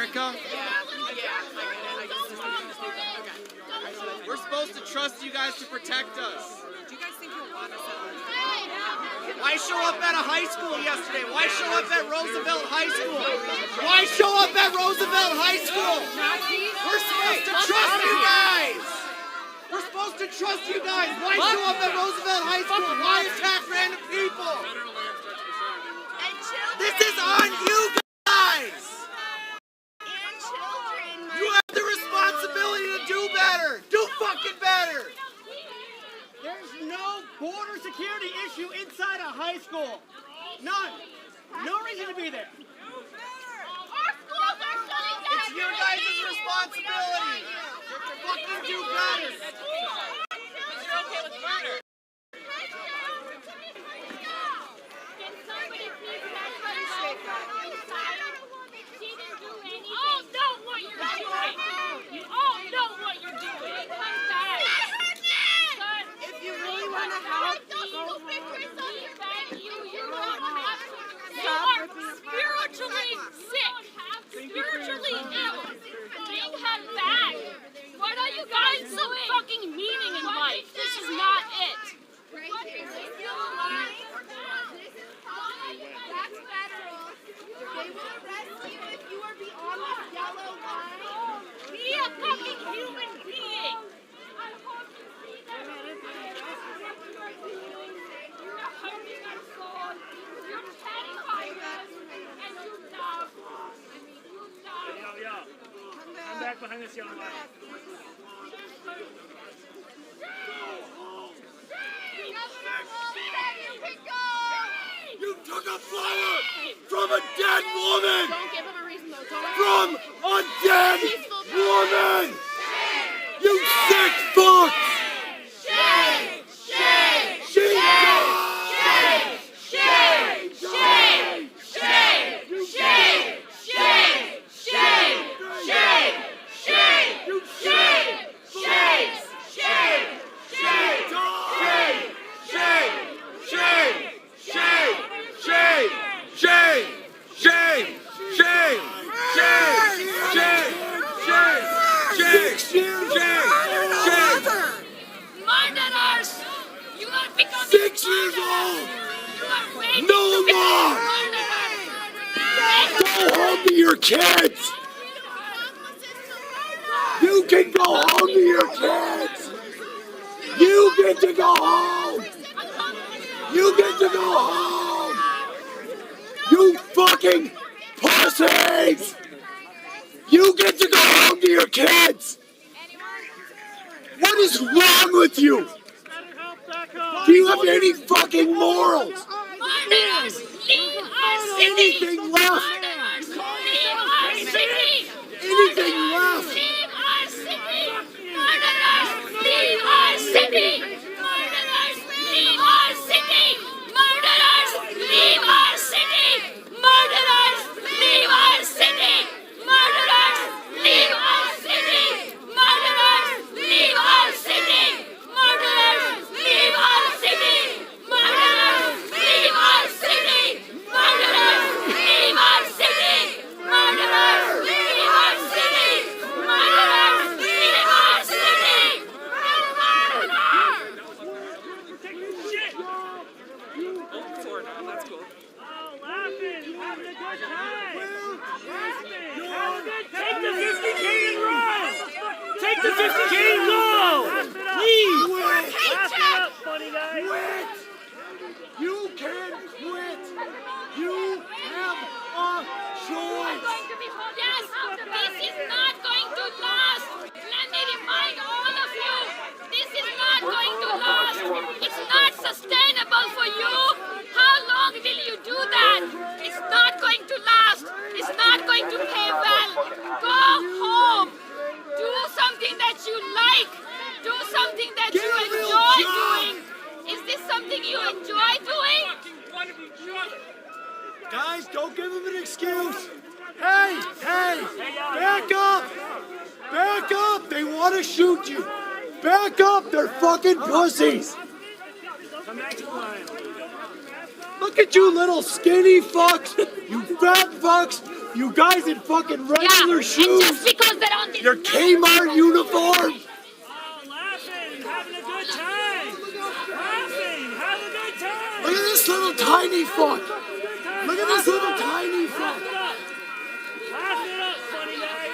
America? We're supposed to trust you guys to protect us. Do you guys think you'll want us at Why show up at a high school yesterday? Why show up at Roosevelt High School? Why show up at Roosevelt High School? We're supposed to trust you guys. We're supposed to trust you guys. Why show up at Roosevelt High School? Why attack random people? This is on you guys. You have the responsibility to do better. Do fucking better. There's no border security issue inside a high school. None. No reason to be there. It's your guys' responsibility to fucking do better. You're okay with murder. Can somebody please let her go inside? She didn't do anything. You all know what you're doing. You all know what you're doing. Come back. If you really want to help, go home. You don't have to. You are spiritually sick. Spiritually ill. Bring her back. What are you guys some fucking meaning in life? This is not it. Right here. If you're alive, this is fine. That's federal. They will arrest you if you are beyond this yellow line. Be a fucking human being. You're hurting our soul. You're terrifying us. And you love. Yo. Come back behind this yellow line. You took a flower from a dead woman! Don't give him a reason though. Don't. From a dead woman! You sick fucks! Shame! Shame! She died! Shame! Shame! Shame! Shame! Shame! Shame! Shame! Shame! You Shame! Shame! Shame! Shame! Shame! Shame! Shame! Shame! Shame! Shame! Shame! Shame! Shame! Murderers! You are becoming 6 years old! You are waiting No to become more! murderers! Go home to your kids! You can go home to your kids! You get to go home! You get to go home! You fucking pussies! You get to go home to your kids! What is wrong with you? Do you have any fucking morals? Murderers! Leave our city! Anything left? Murderers! Leave our city! Anything left? Leave our city! Murderers! Leave our city! Murderers! Leave our city! Murderers! Leave our city! Murderers! Leave our city! Murderers! Leave our city! Murderers! Leave our city! Murderers! Leave our city! Murderers! Leave our city! Murderers! Leave our city! Murderers! Leave our city! Murderers! Leave our city! That's cool. Laughing, having a good time. Take the 50K and run. Take the 50K and go. Please. Laugh it up, funny guy. Quit! You can quit! You have a choice! Yes, this is not going to last. Let me remind all of you, this is not going to last. It's not sustainable for you. How long will you do that? It's not going to last. It's not going to pay well. Go home. Do something that you like. Do something that you enjoy doing. Is this something you enjoy doing? Guys, don't give him an excuse! Hey! Back up! Back up! They want to shoot you! Back up! They're fucking pussies! Come back to the line. Look at you little skinny fucks! You fat fucks! You guys in fucking Yeah, regular and shoes. just because they're on this Your Kmart uniforms. Oh, laughing, having a good time. Laughing, having a good time. Look at this little tiny fuck. Look at this little tiny Laugh fuck. it up. Laugh it up, funny guy.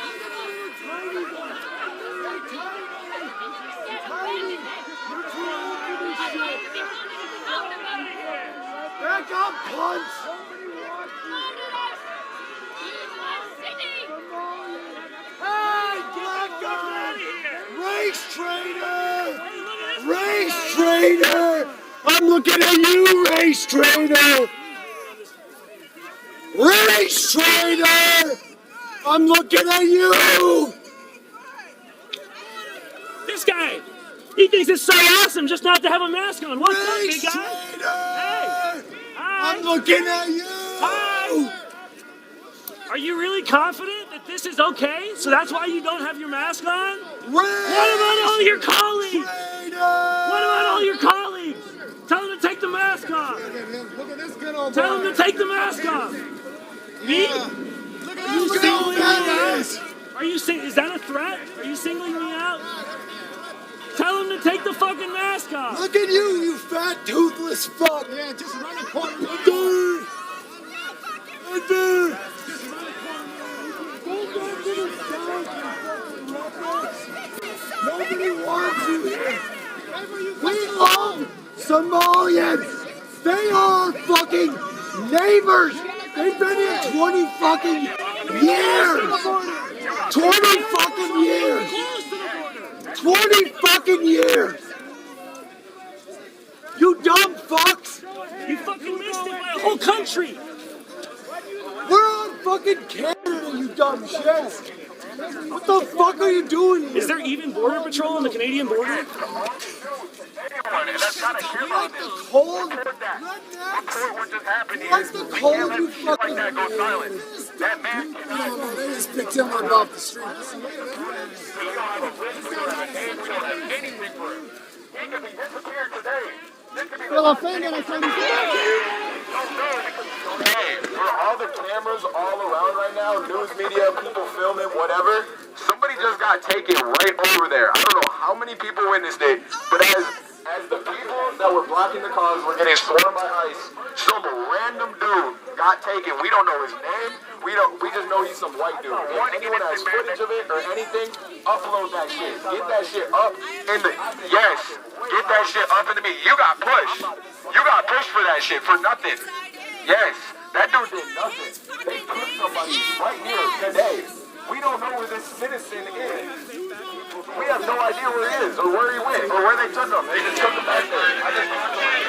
Back up, punch. Hey, black guy. Race trainer. Race trainer. I'm looking at you, race trainer. Race trainer. I'm looking at you. This guy, he thinks it's so awesome just not to have a mask on. What's up, big Race guy? trainer. Hey. Hi. I'm looking at you. Hi. Are you really confident that this is okay? So that's why you don't have your mask on? Race What about all your colleagues? trainer. What about all your colleagues? Tell them to take the mask off. Look at this good old boy. Tell them to take the mask off. Me? Look at Are you this singling me out? is. Are you is that a threat? Are you singling me out? Tell them to take the fucking mask off. Look at you, you fat toothless fuck. Yeah, just run a corner. Dude. Dude. Nobody wants you here. We love Somalians. They are fucking neighbors. They've been here 20 fucking years. 20 fucking years. 20 fucking years. You dumb fucks. You fucking missed it by a whole country. We're on fucking Canada, you dumb shit. What the fuck are you doing here? Is there even border patrol on the Canadian border? You like the cold? You like the cold, you fucking... They just picked him up off the street. Well, offended, I said Hey, for all the cameras all around right now, news media, people filming, whatever, somebody just got taken right over there. I don't know how many people witnessed it, but as the people that were blocking the cars were getting swarmed by ICE, some random dude got taken. We don't know his name. We just know he's some white dude. If anyone has footage of it or anything, upload that shit. Get that shit up in the get that shit up into me. You got pushed. You got pushed for that shit for nothing. Yes, that dude did nothing. They put somebody right here today. We don't know where this citizen is. We have no idea where he is or where he went or where they took him. They just took him back there. I just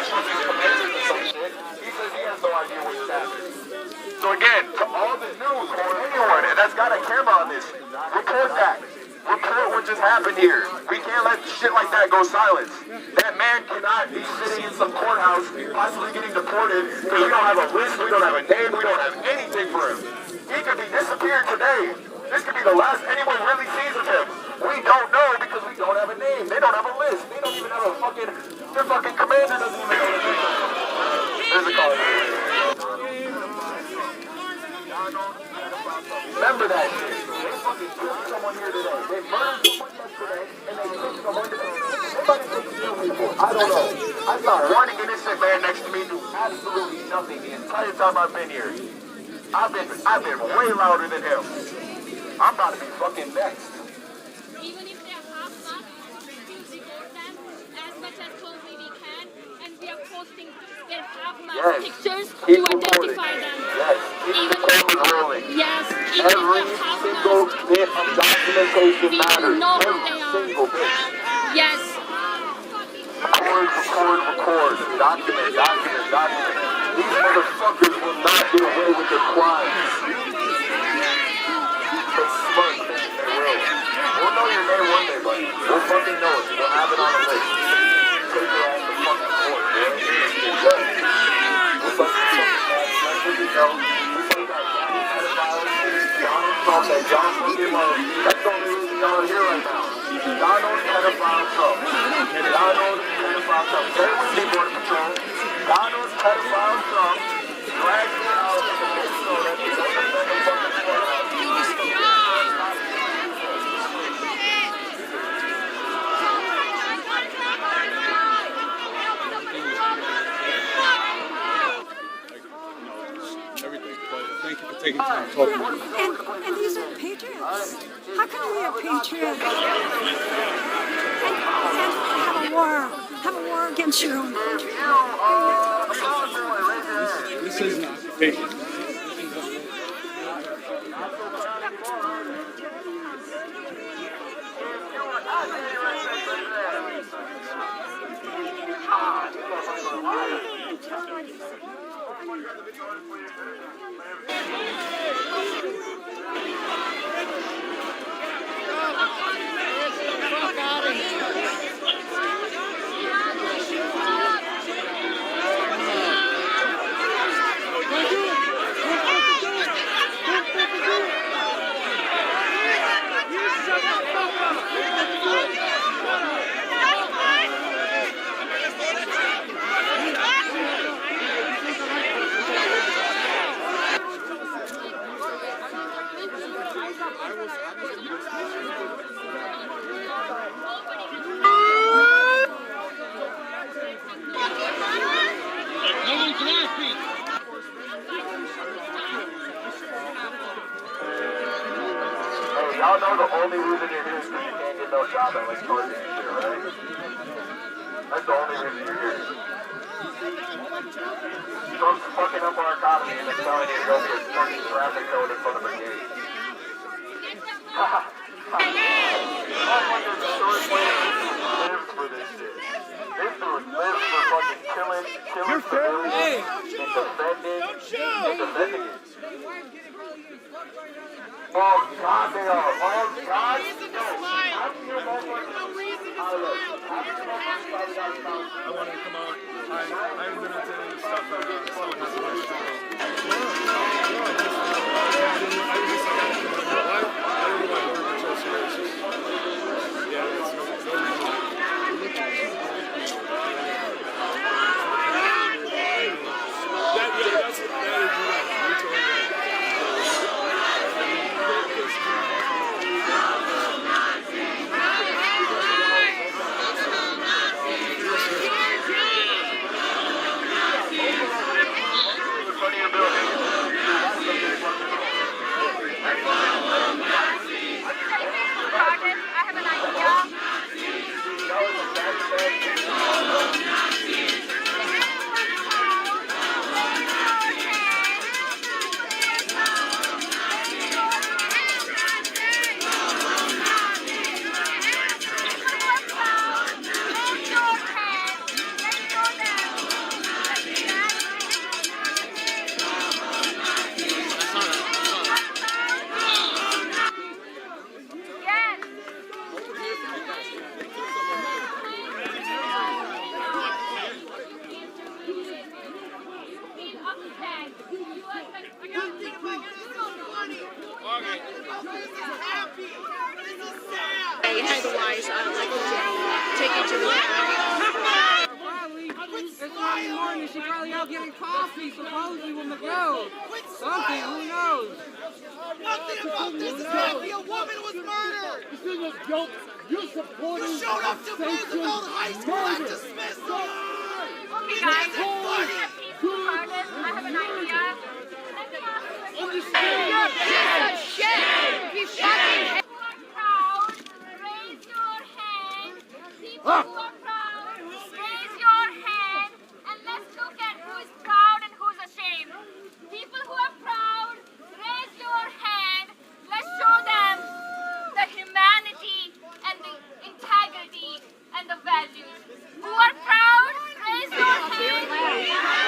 some shit. He says he has no idea what's happening. So again, to all the news or anyone that's got a camera on this, report that. Report what just happened here. We can't let shit like that go silent. That man cannot be sitting in some courthouse, possibly getting deported, because we don't have a list, we don't have a name, we don't have anything for him. He could be disappeared today. This could be the last anyone really sees of him. We don't know because we don't have a name. They don't have a list. They don't even have a fucking, their fucking commander doesn't even know the name. There's a call. Remember that shit. They fucking killed someone here today. They murdered someone yesterday, and they killed someone today. Nobody took kill people. I don't know. I saw one innocent man next to me do absolutely nothing the entire time I've been here. I've been way louder than him. I'm about to be fucking next. Even if they're half masked, we still report them as much as closely we can, and we are posting their half mask pictures to identify them. Yes, keep the cameras rolling. Yes, even if Every they're half single masked, bit of documentation we matters. know who Every they are. single bit. Yes. Record. Document. These motherfuckers will not get away with their crimes. They smart things, they will. We'll know your name one day, buddy. We'll fucking know it. We'll have it on a list. Take your ass to fucking court, man. We'll fucking John fucking Murray. That's the only reason y'all are here right now. Donald pedophile Trump. Donald pedophile Trump. Stay with me, Border Patrol. Donald pedophile Trump dragged me out of the Minnesota because of the fucking but thank you for taking time to talk to me. And these are patriots. How can we be a patriot and have a war against your own country? This is an occupation. Y'all know the only reason you're here is because you can't get no job at like Target and shit, right? That's the only reason you're here. Trump's fucking up our economy and then telling you to go be a fucking traffic code in front of a gate. Motherfuckers are short live for this shit. This dude lives for fucking killing civilians and defending it. Oh God, they are. Oh God. Reason to smile. No reason to smile. I wanted to come out. I haven't been into any stuff that someone has to do. Otherwise, like take it to the It's Friday morning. She's probably out getting coffee, supposedly, when the go. Something, who knows? Nothing about this is happy. A woman was murdered. This is a joke. You supporting You showed up to Roosevelt High School at dismissal. Okay, guys, this is a peaceful protest. I have an idea. Let me ask you a question. You're a piece of shit. You fucking. Who are proud, raise your hand. People who are proud, raise your hand. And let's look at who is proud and who's ashamed. People who are proud, raise your hand. Let's show them the humanity and the integrity and the values. Who are proud, raise your hand.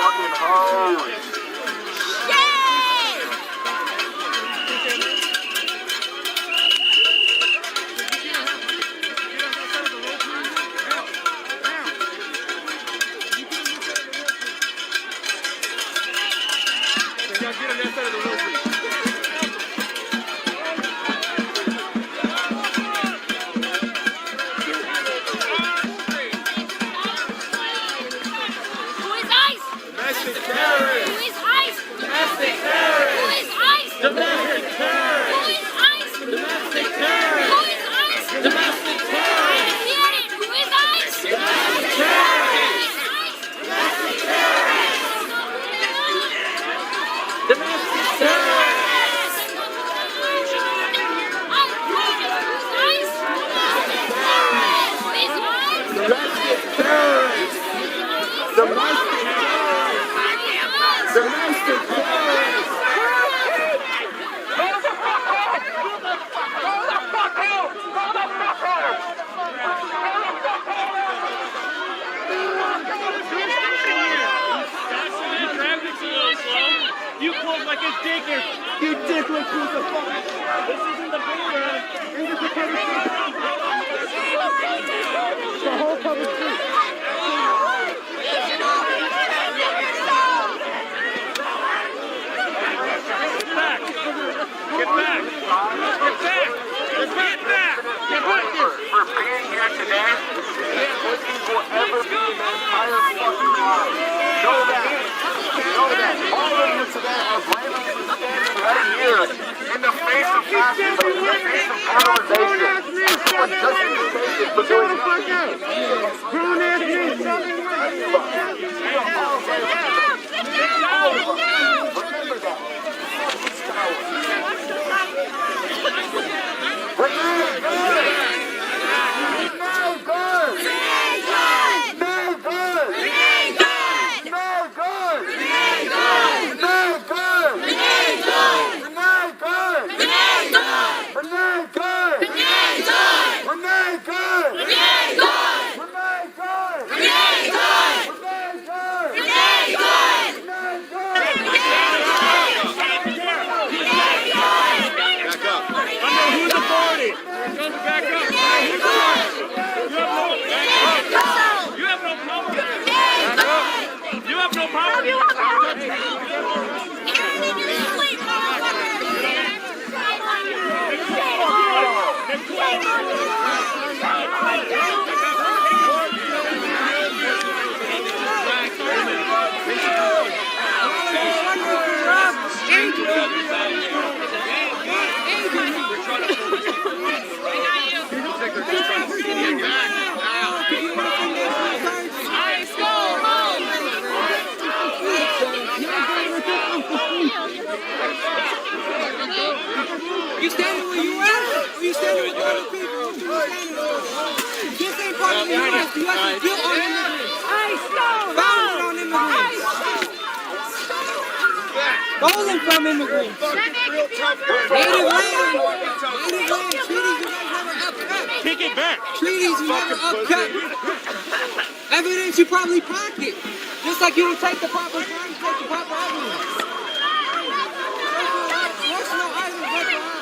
fucking hoes. You close like a dicker. You dickless piece of fuck. This isn't the border. This is the public street. The whole public street. Get back! For being here today, these pussies will ever be in their entire fucking lives. Know that. All of you today are randomly standing right here in the face of fascism, in the face of polarization. You are justification for doing nothing. Grown-ass men, something Remember that. You standing where you at? Or you standing with other people? This ain't part of the U.S. The U.S. is built on immigrants. Founded on immigrants. Stolen from immigrants. Native land. Treaties you never upcut. Take it back. Treaties you never upcut. Evidence you probably pocket. Just like you don't take the proper time, you take the proper evidence. There's no items left behind.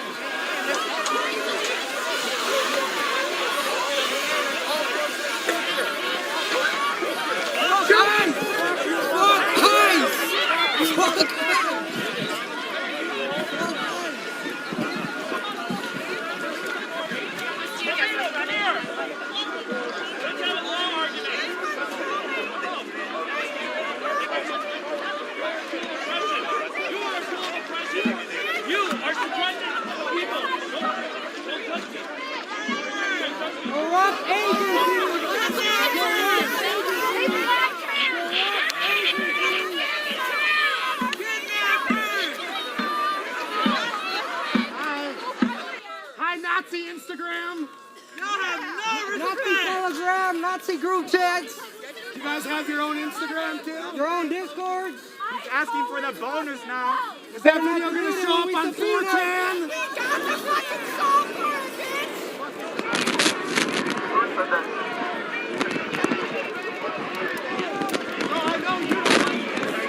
Nazi Instagram. Y'all have no respect. Nazi Telegram, Nazi group chats. You guys have your own Instagram too? Your own Discords. He's asking for the bonus now. Is that video going to show up on 4chan? No, I know you don't.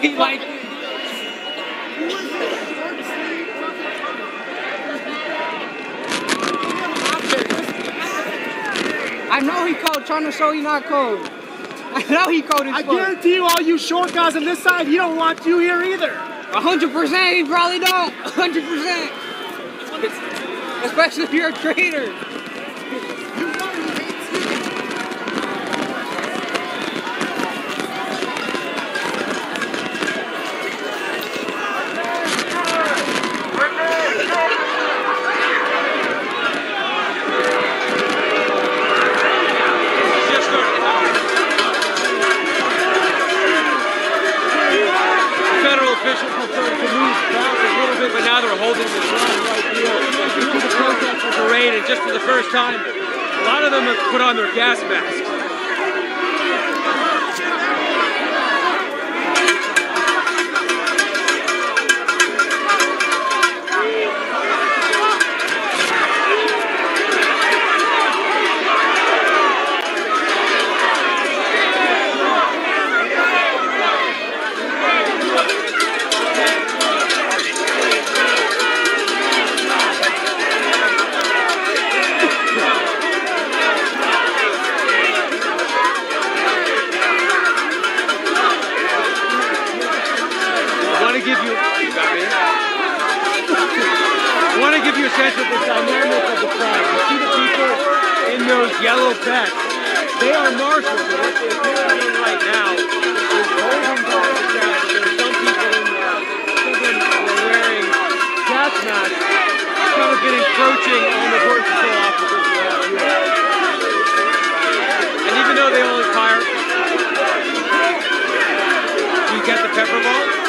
He liked it. I know he cold, trying to show you not cold. I know he cold as I fuck. guarantee you, all you short guys on this side, he don't want you here either. 100%, he probably don't. 100%. Especially if you're a trader. Federal officials preferred to move back a little bit, but now they're holding this line right here to the protester parade, and just for the first time, a lot of them have put on their gas masks. I want to give you a sense of the dynamic of the crowd. You see the people in those yellow vests. They are marshals. And what they're doing right now is holding back the crowd. There are some people in there, children who are wearing gas masks, kind of been encroaching on the border control officers we have here. And even though they only fire, do you get the pepper ball?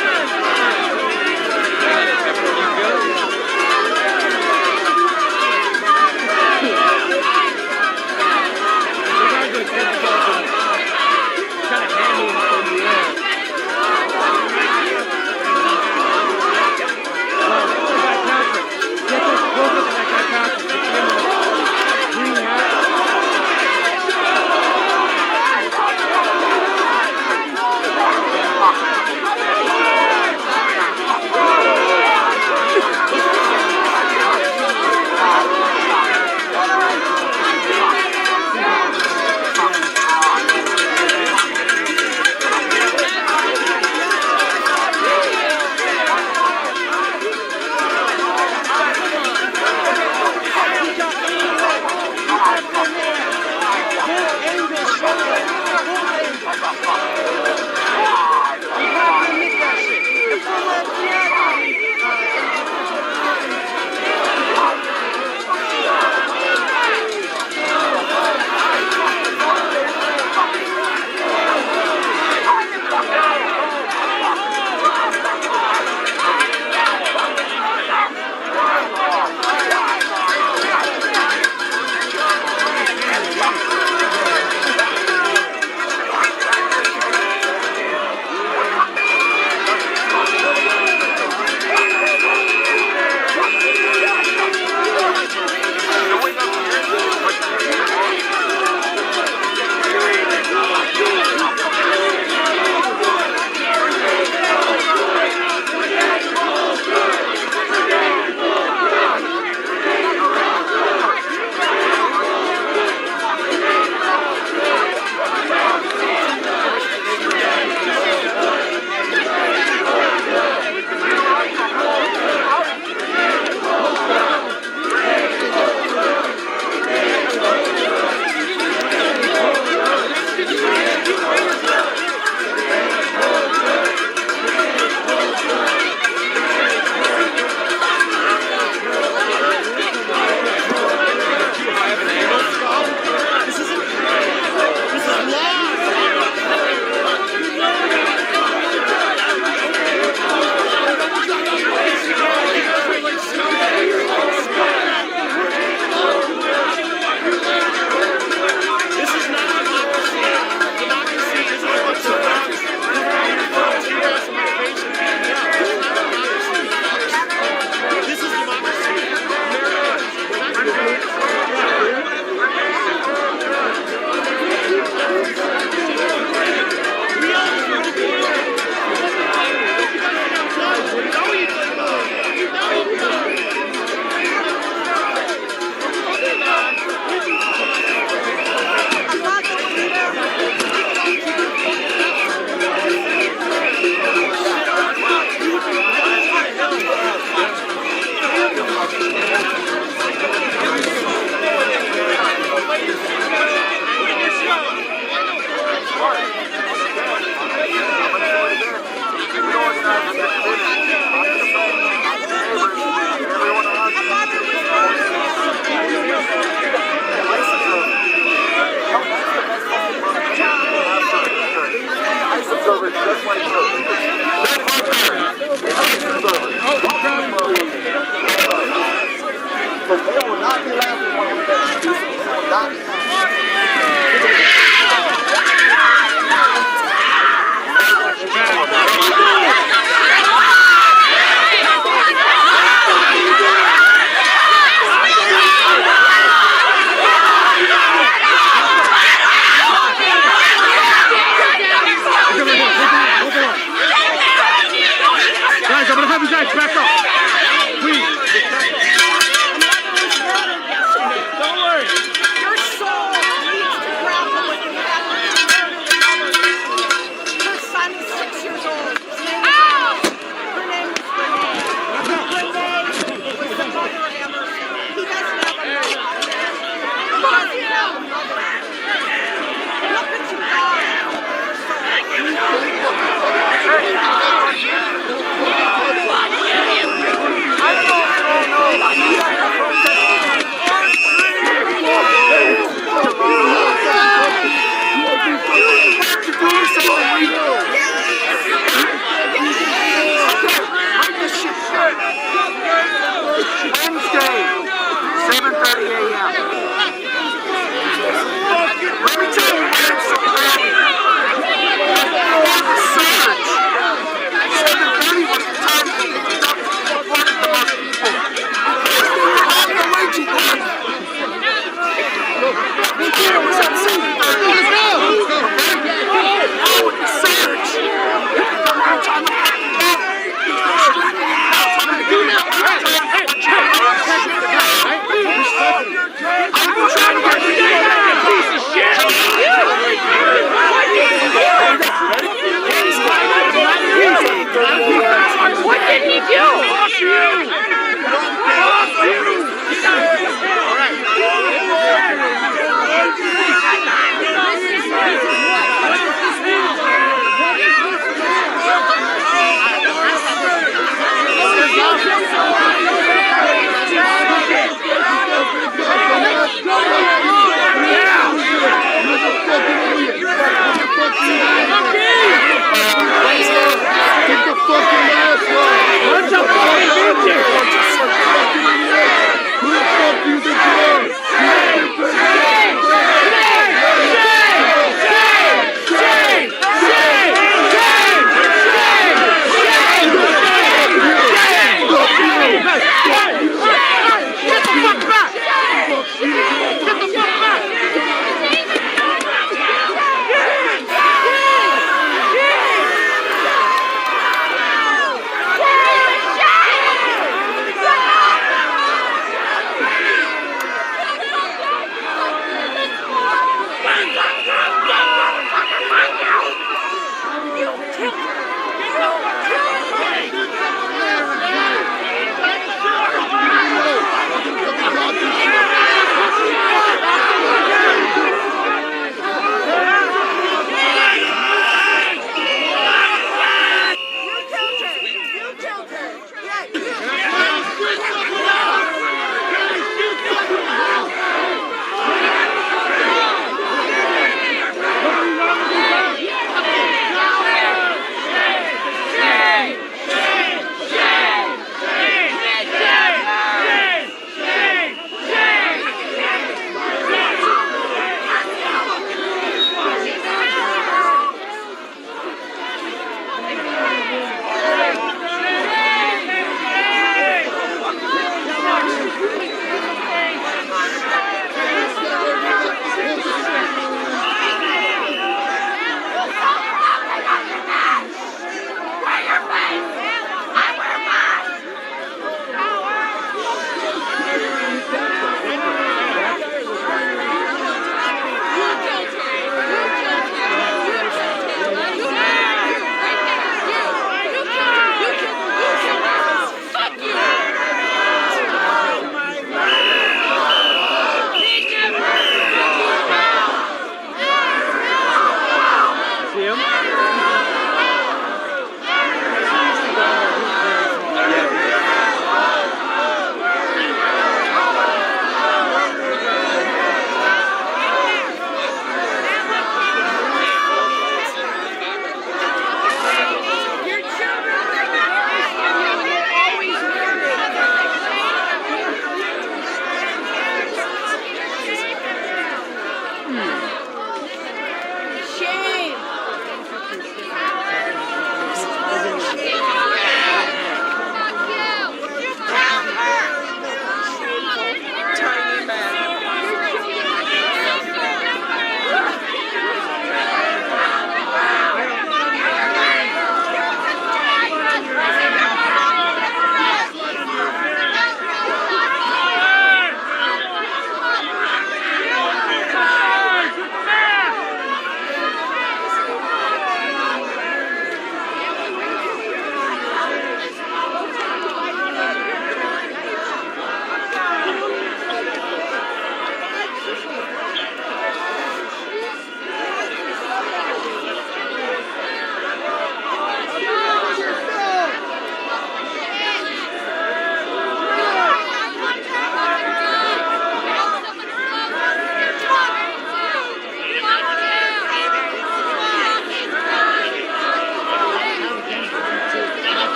guys back up. Please. Don't worry. Your soul needs to grapple with the fact that you murdered another person. Her son is 6 years old. His name is Her name is Renee. Renee was the mother of Emerson. He doesn't have a mother. He doesn't have a mother. Look at you guys.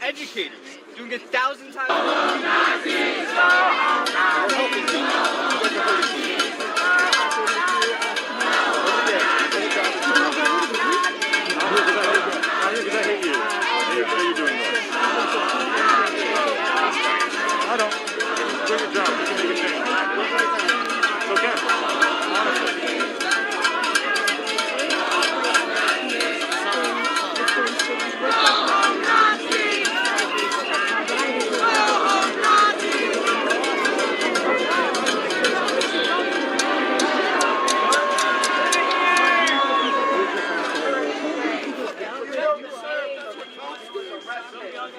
Educators doing 1,000 times I don't. Do your job. You can make a change. It's okay. Honestly.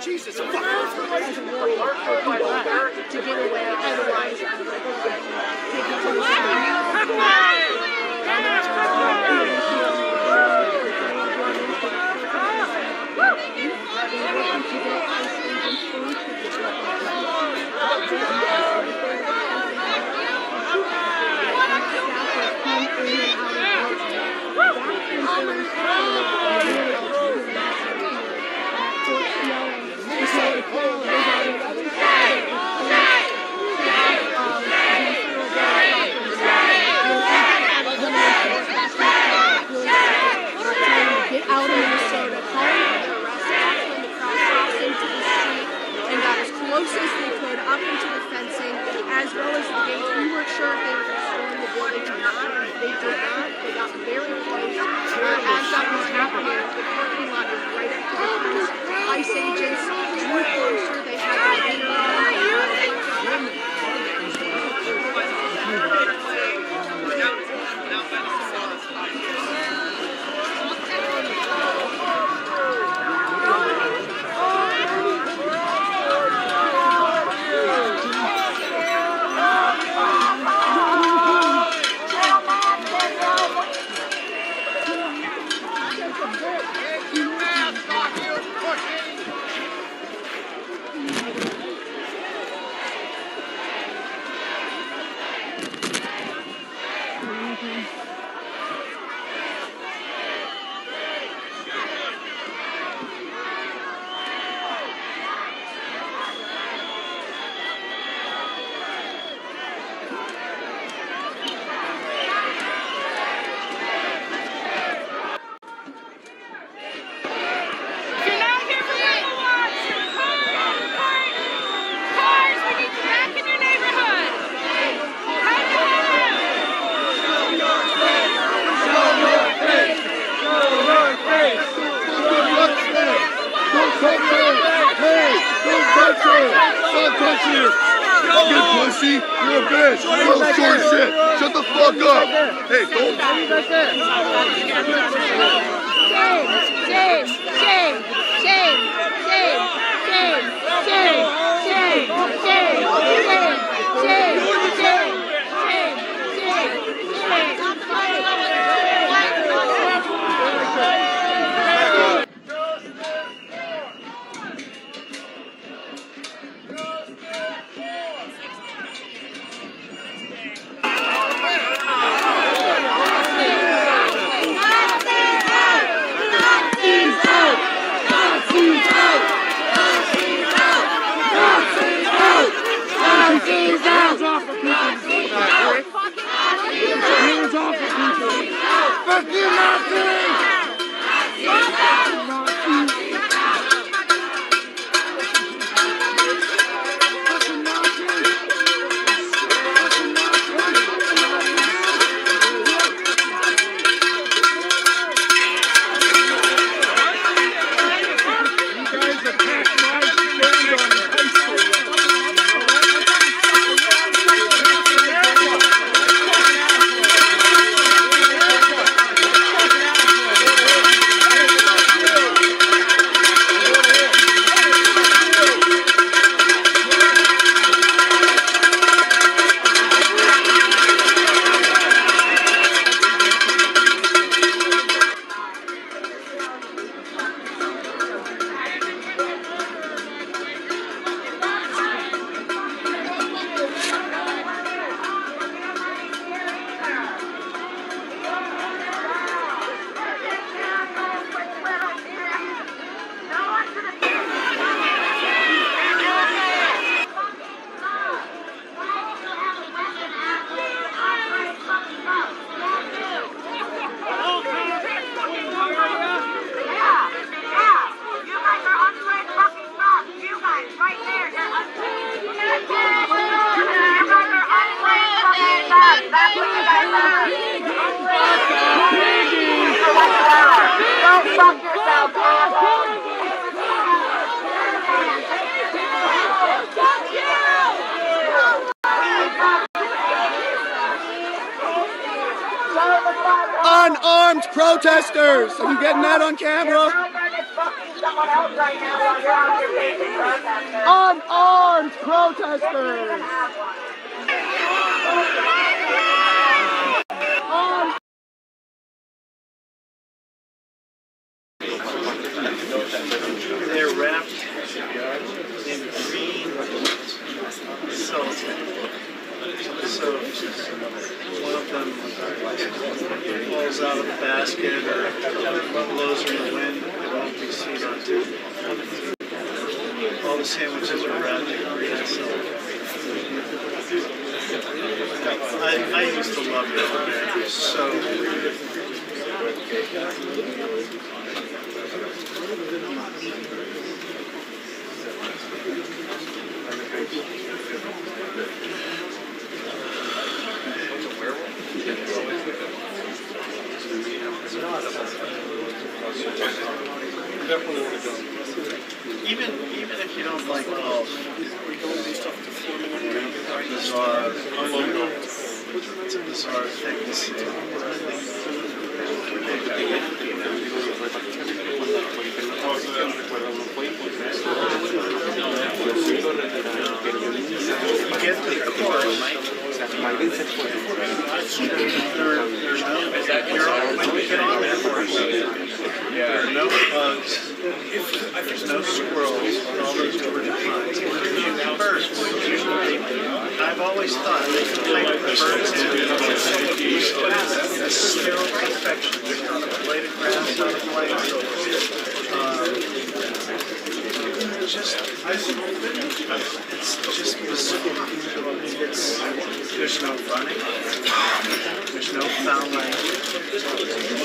Jesus fuck. To get away, otherwise take it to the out of Minnesota, calling the rest of them across into the street and got as close as they could up into the fencing as well as the gates. We weren't sure if they were going to storm the building or not. They did not. They got very close. As that was happening, the parking lot was right up to the house. ICE agents drew closer. They had their leader on. Pussy, you're a bitch. Little short shit. Shut the fuck up. Hey, don't. Shame, shame, shame, shame, shame, shame, shame. protesters! Are you getting that on camera? Unarmed protesters! They're wrapped in green cellophane. So one of them falls out of the basket or blows in the wind, it won't be seen on TV. All the sandwiches are wrapped in green cellophane. I used to love it over there. It was so even if you don't like all bizarre, it's a bizarre thing to see. You get to the chorus. When you get on that horse, there are no bugs, there's no squirrels, all those birds. I've always thought they could type the birds in a sterile perfection. There's not a blade of grass on the blade. It's just bizarre. There's no running. There's no foul language.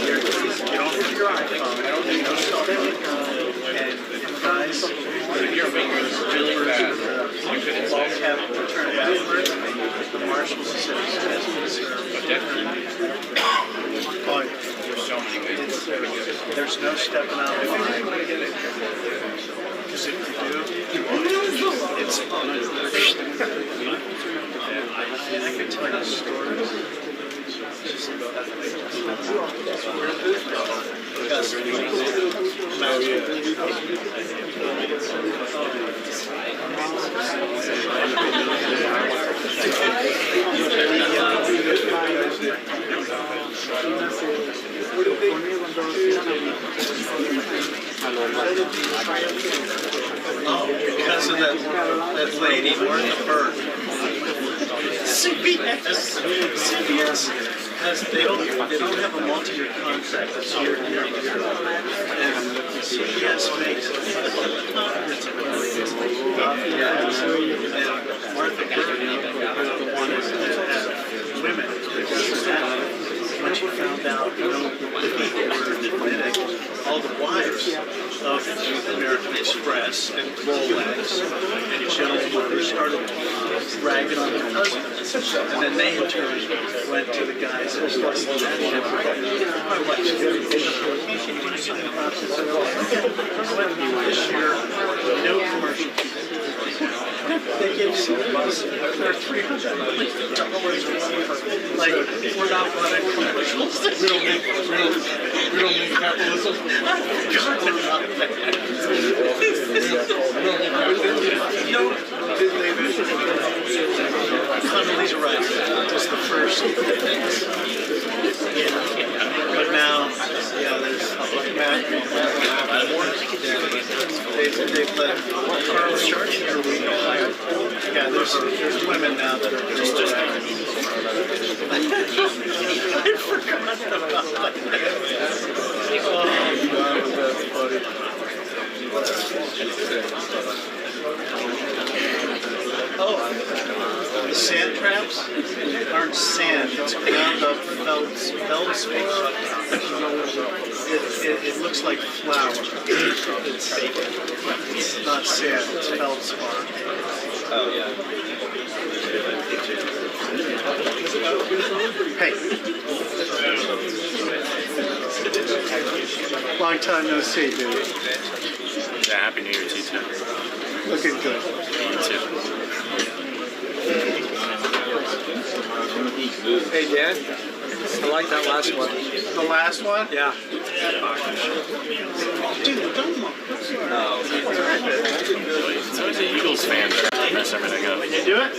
You don't have your iPhone. There's no stopping. And guys, your fingers really bad. All cap turned backwards. The marshals said there's no stepping out of line. Because if you do, it's I can tell you stories. Because of that lady wearing the bird. CBS they don't have a multi-year contract that's year to year. And CBS makes hundreds of millions. And Martha Burton is the one that has women. When she found out, the people were admitting all the wives of American Express and Rolex and General Motors started ragging on their husbands. And then they in turn went to the guys that were like, my wife's very this year, no commercial. They gave CBS, there are 300 like, we're not running commercials. We don't need capitalism. Condoleezza Rice was the first. But now, there's they've let Carla Sharp there's women now that are just I forgot about that. Oh, the sand traps aren't sand, it's ground up feldspar. It looks like flour. It's not sand, it's feldspar. Oh, yeah. Hey. Long time no see, dude. Yeah, Happy New Year to you too. Looking good. You too. Hey, Dan. I like that last one. The last one? Yeah. Dude, don't look. So as an Eagles fan, that's everything up. Can you do it?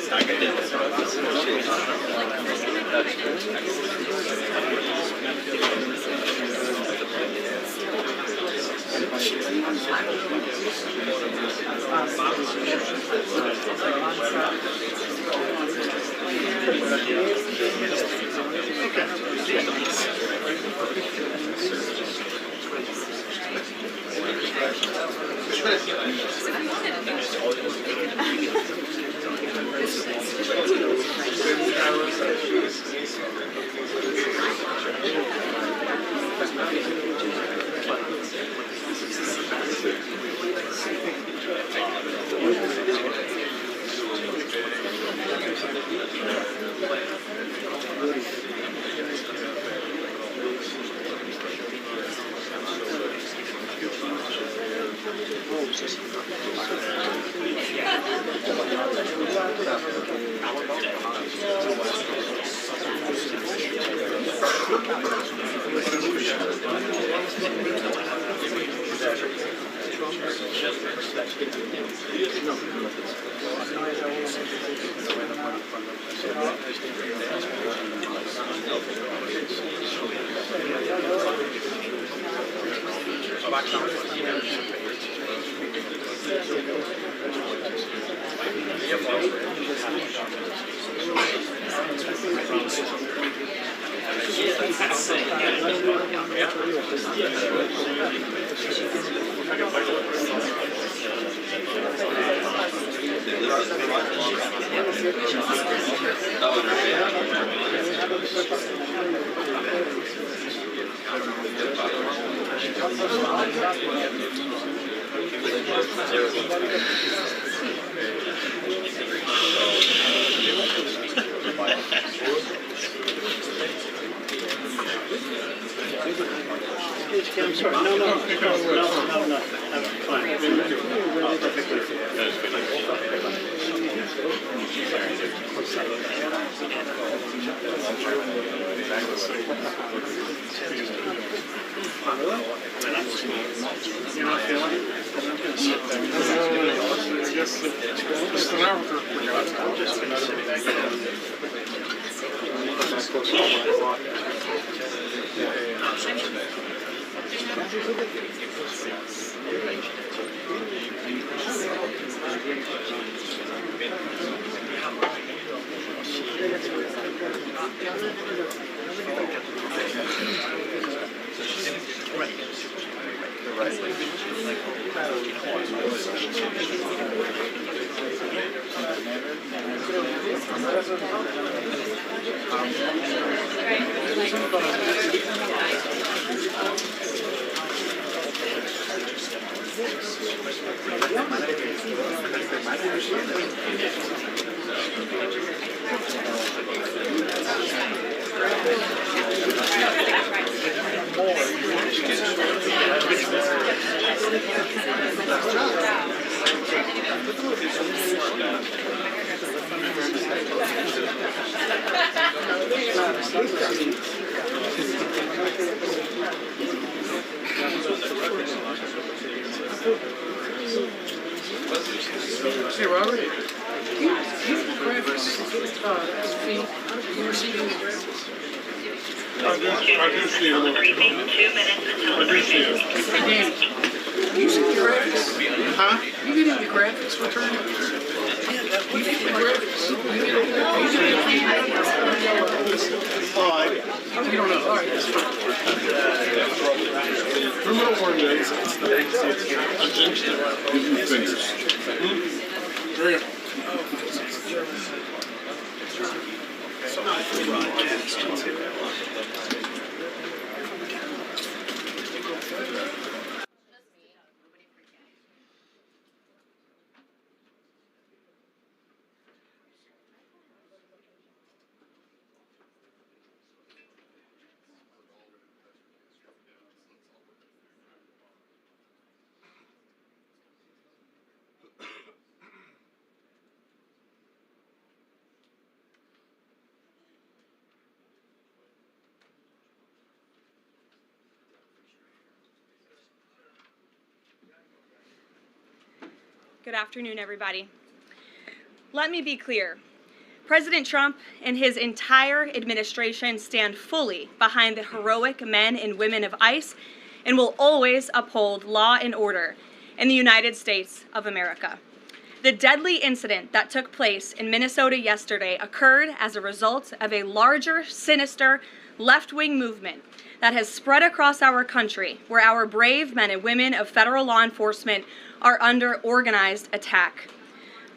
I'm sorry. No. I'm fine. Oh, perfectly. You're not feeling it? I'm going to sit there. Just an hour. I'm just going to sit back Hey, Robert. You graphics, feet. You receiving the graphics? I do see it. I do see it. Hey, Danny. You see the graphics? Huh? You getting the graphics returned? You get the graphics. Oh, you don't know. All right, that's fine. Remember one day, I jinxed it. Give me fingers. Hurry up. Good afternoon, everybody. Let me be clear. President Trump and his entire administration stand fully behind the heroic men and women of ICE and will always uphold law and order in the United States of America. The deadly incident that took place in Minnesota yesterday occurred as a result of a larger, sinister, left-wing movement that has spread across our country, where our brave men and women of federal law enforcement are under organized attack.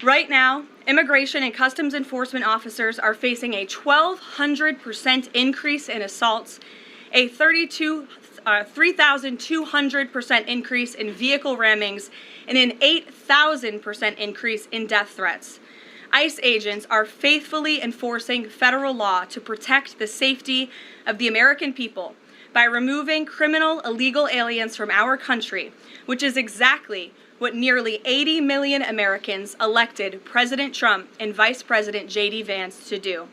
Right now, immigration and customs enforcement officers are facing a 1,200% increase in assaults, a 3,200% increase in vehicle rammings, and an 8,000% increase in death threats. ICE agents are faithfully enforcing federal law to protect the safety of the American people by removing criminal illegal aliens from our country, which is exactly what nearly 80 million Americans elected President Trump and Vice President J.D. Vance to do.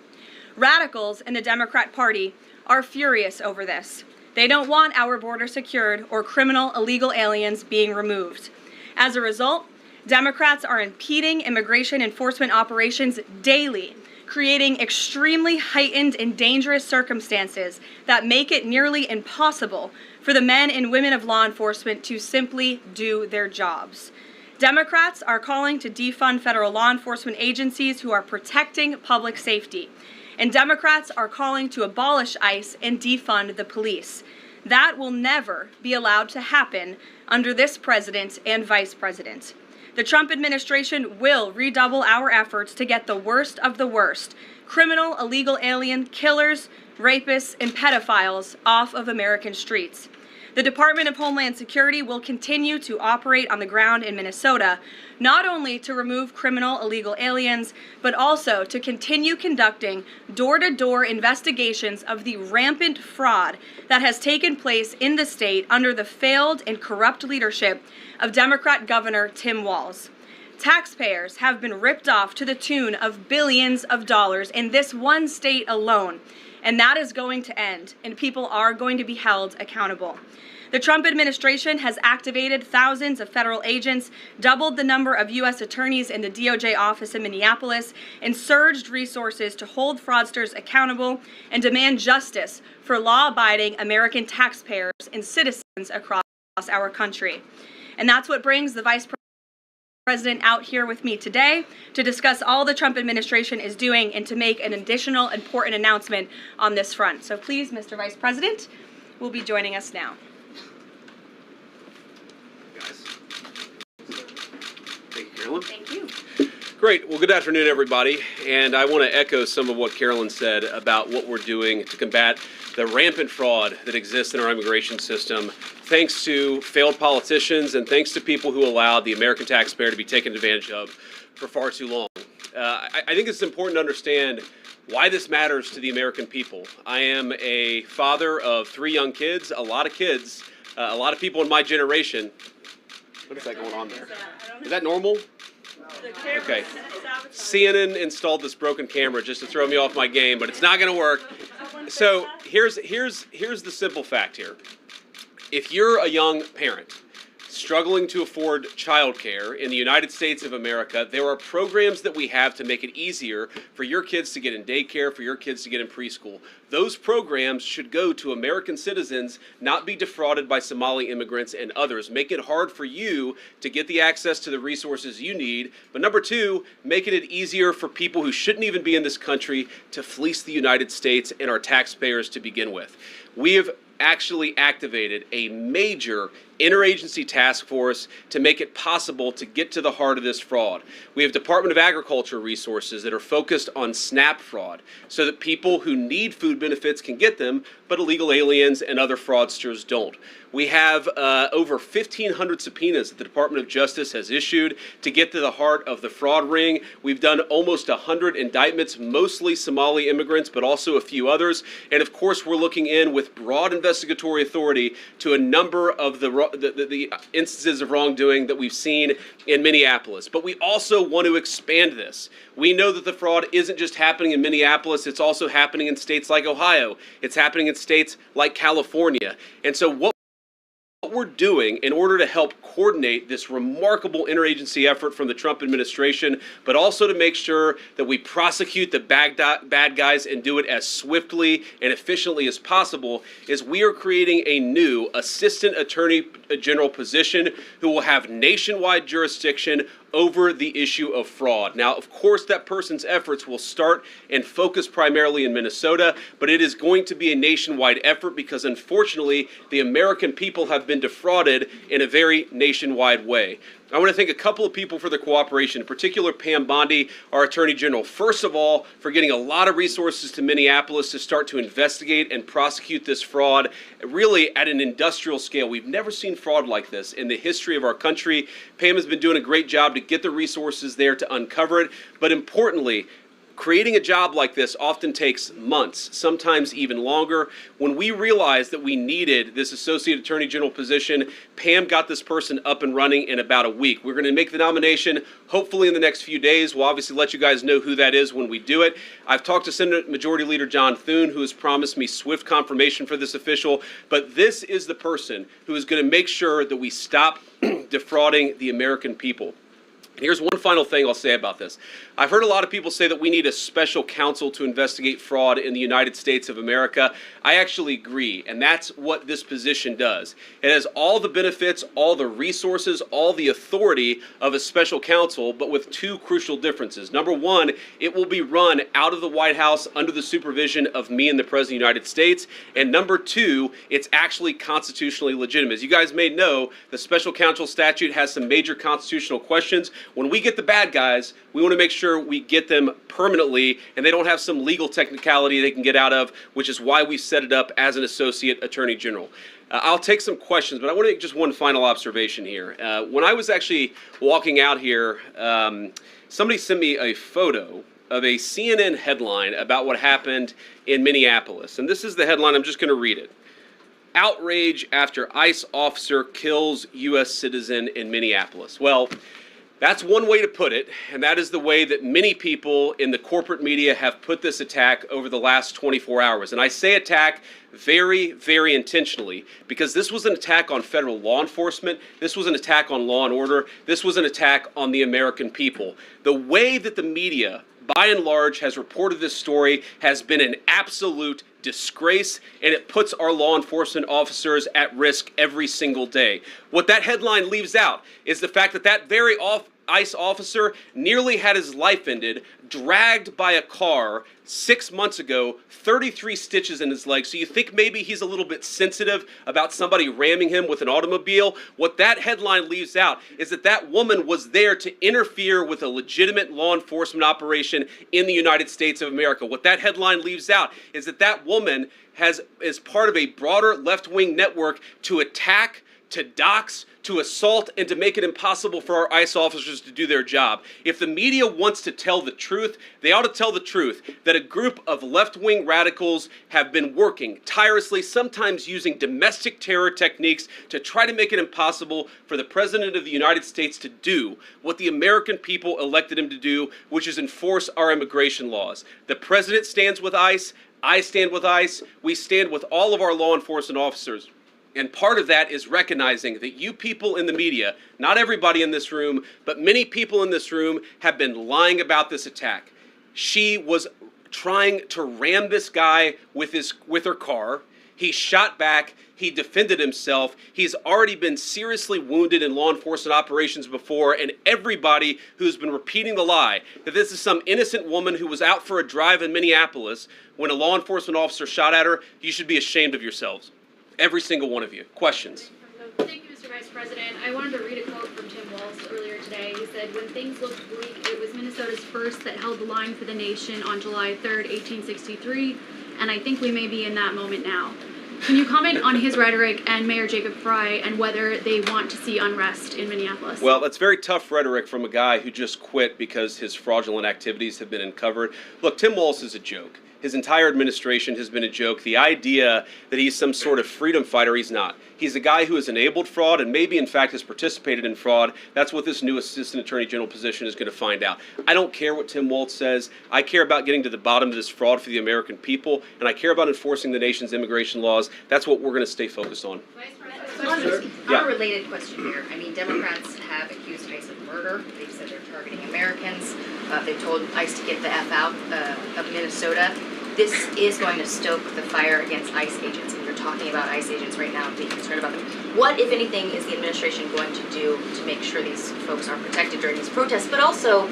Radicals in the Democrat Party are furious over this. They don't want our border secured or criminal illegal aliens being removed. As a result, Democrats are impeding immigration enforcement operations daily, creating extremely heightened and dangerous circumstances that make it nearly impossible for the men and women of law enforcement to simply do their jobs. Democrats are calling to defund federal law enforcement agencies who are protecting public safety. And Democrats are calling to abolish ICE and defund the police. That will never be allowed to happen under this president and vice president. The Trump administration will redouble our efforts to get the worst of the worst, criminal illegal alien killers, rapists, and pedophiles off of American streets. The Department of Homeland Security will continue to operate on the ground in Minnesota, not only to remove criminal illegal aliens, but also to continue conducting door-to-door investigations of the rampant fraud that has taken place in the state under the failed and corrupt leadership of Democrat Governor Tim Walz. Taxpayers have been ripped off to the tune of billions of dollars in this one state alone, and that is going to end, and people are going to be held accountable. The Trump administration has activated thousands of federal agents, doubled the number of U.S. attorneys in the DOJ office in Minneapolis, and surged resources to hold fraudsters accountable and demand justice for law-abiding American taxpayers and citizens across our country. And that's what brings the Vice President out here with me today to discuss all the Trump administration is doing and to make an additional important announcement on this front. So please, Mr. Vice President, will be joining us now. Thank you, Carolyn. Thank you. Great. Well, good afternoon, everybody. And I want to echo some of what Carolyn said about what we're doing to combat the rampant fraud that exists in our immigration system, thanks to failed politicians and thanks to people who allowed the American taxpayer to be taken advantage of for far too long. I think it's important to understand why this matters to the American people. I am a father of 3 young kids, a lot of people in my generation. What is that going on there? Is that normal? Okay. CNN installed this broken camera just to throw me off my game, but it's not going to work. So here's the simple fact here. If you're a young parent struggling to afford childcare in the United States of America, there are programs that we have to make it easier for your kids to get in daycare, for your kids to get in preschool. Those programs should go to American citizens, not be defrauded by Somali immigrants and others. Make it hard for you to get the access to the resources you need. But number 2, making it easier for people who shouldn't even be in this country to fleece the United States and our taxpayers to begin with. We have actually activated a major interagency task force to make it possible to get to the heart of this fraud. We have Department of Agriculture resources that are focused on SNAP fraud so that people who need food benefits can get them, but illegal aliens and other fraudsters don't. We have over 1,500 subpoenas that the Department of Justice has issued to get to the heart of the fraud ring. We've done almost 100 indictments, mostly Somali immigrants, but also a few others. And of course, we're looking in with broad investigatory authority to a number of the instances of wrongdoing that we've seen in Minneapolis. But we also want to expand this. We know that the fraud isn't just happening in Minneapolis, it's also happening in states like Ohio. It's happening in states like California. And so what what we're doing in order to help coordinate this remarkable interagency effort from the Trump administration, but also to make sure that we prosecute the bad guys and do it as swiftly and efficiently as possible, is we are creating a new Assistant Attorney General position who will have nationwide jurisdiction over the issue of fraud. Now, of course, that person's efforts will start and focus primarily in Minnesota, but it is going to be a nationwide effort because, unfortunately, the American people have been defrauded in a very nationwide way. I want to thank a couple of people for their cooperation, in particular Pam Bondi, our Attorney General, first of all, for getting a lot of resources to Minneapolis to start to investigate and prosecute this fraud, really at an industrial scale. We've never seen fraud like this in the history of our country. Pam has been doing a great job to get the resources there to uncover it, but importantly, creating a job like this often takes months, sometimes even longer. When we realized that we needed this Associate Attorney General position, Pam got this person up and running in about a week. We're going to make the nomination hopefully in the next few days. We'll obviously let you guys know who that is when we do it. I've talked to Senate Majority Leader John Thune, who has promised me swift confirmation for this official, but this is the person who is going to make sure that we stop defrauding the American people. Here's one final thing I'll say about this. I've heard a lot of people say that we need a special counsel to investigate fraud in the United States of America. I actually agree, and that's what this position does. It has all the benefits, all the resources, all the authority of a special counsel, but with two crucial differences. Number one, it will be run out of the White House under the supervision of me and the President of the United States. And number two, it's actually constitutionally legitimate. As you guys may know, the special counsel statute has some major constitutional questions. When we get the bad guys, we want to make sure we get them permanently and they don't have some legal technicality they can get out of, which is why we set it up as an Associate Attorney General. I'll take some questions, but I want to make just one final observation here. When I was actually walking out here, somebody sent me a photo of a CNN headline about what happened in Minneapolis. And this is the headline. I'm just going to read it. Outrage after ICE officer kills U.S. citizen in Minneapolis. Well, that's one way to put it, and that is the way that many people in the corporate media have put this attack over the last 24 hours. And I say attack very, very intentionally, because this was an attack on federal law enforcement, this was an attack on law and order, this was an attack on the American people. The way that the media, by and large, has reported this story has been an absolute disgrace, and it puts our law enforcement officers at risk every single day. What that headline leaves out is the fact that that very ICE officer nearly had his life ended, dragged by a car 6 months ago, 33 stitches in his leg. So you think maybe he's a little bit sensitive about somebody ramming him with an automobile? What that headline leaves out is that that woman was there to interfere with a legitimate law enforcement operation in the United States of America. What that headline leaves out is that that woman is part of a broader left-wing network to attack, to dox, to assault, and to make it impossible for our ICE officers to do their job. If the media wants to tell the truth, they ought to tell the truth that a group of left-wing radicals have been working tirelessly, sometimes using domestic terror techniques to try to make it impossible for the President of the United States to do what the American people elected him to do, which is enforce our immigration laws. The President stands with ICE, I stand with ICE, we stand with all of our law enforcement officers. And part of that is recognizing that you people in the media, not everybody in this room, but many people in this room have been lying about this attack. She was trying to ram this guy with her car. He shot back. He defended himself. He's already been seriously wounded in law enforcement operations before, and everybody who's been repeating the lie that this is some innocent woman who was out for a drive in Minneapolis when a law enforcement officer shot at her, you should be ashamed of yourselves. Every single one of you. Questions? Thank you, Mr. Vice President. I wanted to read a quote from Tim Walz earlier today. He said, "When things looked bleak, it was Minnesota's first that held the line for the nation on July 3rd, 1863, and I think we may be in that moment now." Can you comment on his rhetoric and Mayor Jacob Frey and whether they want to see unrest in Minneapolis? Well, that's very tough rhetoric from a guy who just quit because his fraudulent activities have been uncovered. Look, Tim Walz is a joke. His entire administration has been a joke. The idea that he's some sort of freedom fighter, he's not. He's a guy who has enabled fraud and maybe, in fact, has participated in fraud. That's what this new Assistant Attorney General position is going to find out. I don't care what Tim Walz says. I care about getting to the bottom of this fraud for the American people, and I care about enforcing the nation's immigration laws. That's what we're going to stay focused on. Vice President. On a related question here, I mean, Democrats have accused ICE of murder. They've said they're targeting Americans. They've told ICE to get the F out of Minnesota. This is going to stoke the fire against ICE agents, and you're talking about ICE agents right now and being concerned about them. What, if anything, is the administration going to do to make sure these folks are protected during these protests? But also,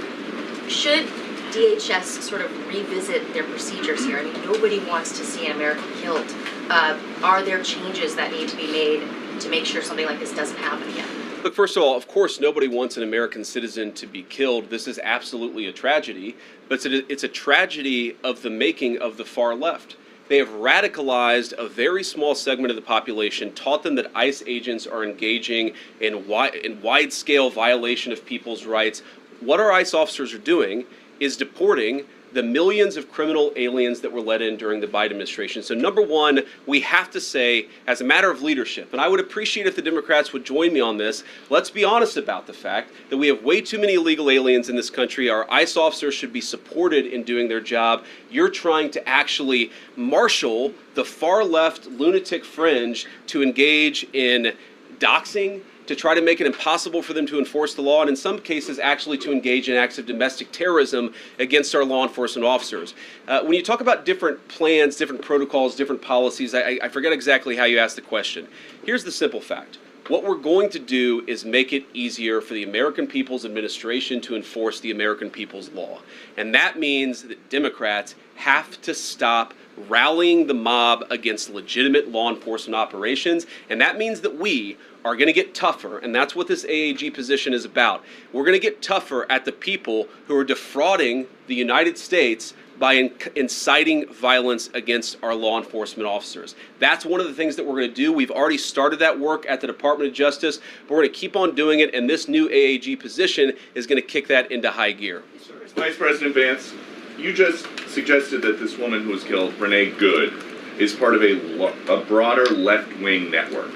should DHS sort of revisit their procedures here? I mean, nobody wants to see an American killed. Are there changes that need to be made to make sure something like this doesn't happen again? Look, first of all, of course, nobody wants an American citizen to be killed. This is absolutely a tragedy, but it's a tragedy of the making of the far left. They have radicalized a very small segment of the population, taught them that ICE agents are engaging in wide-scale violation of people's rights. What our ICE officers are doing is deporting the millions of criminal aliens that were let in during the Biden administration. So number one, we have to say, as a matter of leadership, and I would appreciate if the Democrats would join me on this, let's be honest about the fact that we have way too many illegal aliens in this country. Our ICE officers should be supported in doing their job. You're trying to actually marshal the far left lunatic fringe to engage in doxing, to try to make it impossible for them to enforce the law, and in some cases actually to engage in acts of domestic terrorism against our law enforcement officers. When you talk about different plans, different protocols, different policies, I forget exactly how you asked the question. Here's the simple fact. What we're going to do is make it easier for the American people's administration to enforce the American people's law. And that means that Democrats have to stop rallying the mob against legitimate law enforcement operations. And that means that we are going to get tougher, and that's what this AAG position is about. We're going to get tougher at the people who are defrauding the United States by inciting violence against our law enforcement officers. That's one of the things that we're going to do. We've already started that work at the Department of Justice, but we're going to keep on doing it, and this new AAG position is going to kick that into high gear. Vice President Vance, you just suggested that this woman who was killed, Renee Good, is part of a broader left-wing network.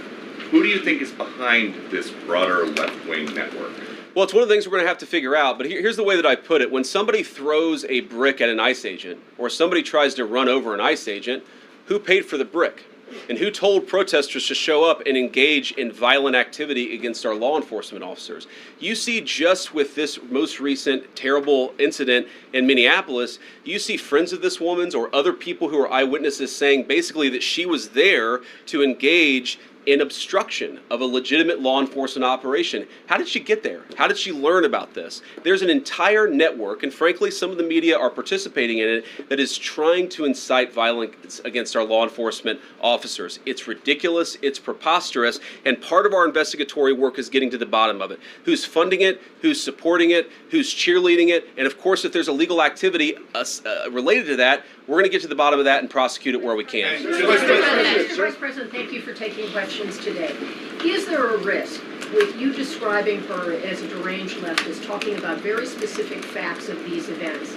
Who do you think is behind this broader left-wing network? Well, it's one of the things we're going to have to figure out, but here's the way that I put it. When somebody throws a brick at an ICE agent, or somebody tries to run over an ICE agent, who paid for the brick? And who told protesters to show up and engage in violent activity against our law enforcement officers? You see, just with this most recent terrible incident in Minneapolis, you see friends of this woman's or other people who are eyewitnesses saying basically that she was there to engage in obstruction of a legitimate law enforcement operation. How did she get there? How did she learn about this? There's an entire network, and frankly, some of the media are participating in it, that is trying to incite violence against our law enforcement officers. It's ridiculous, it's preposterous, and part of our investigatory work is getting to the bottom of it. Who's funding it? Who's supporting it? Who's cheerleading it? And of course, if there's illegal activity related to that, we're going to get to the bottom of that and prosecute it where we can. Vice President, thank you for taking questions today. Is there a risk with you describing her as a deranged leftist, talking about very specific facts of these events,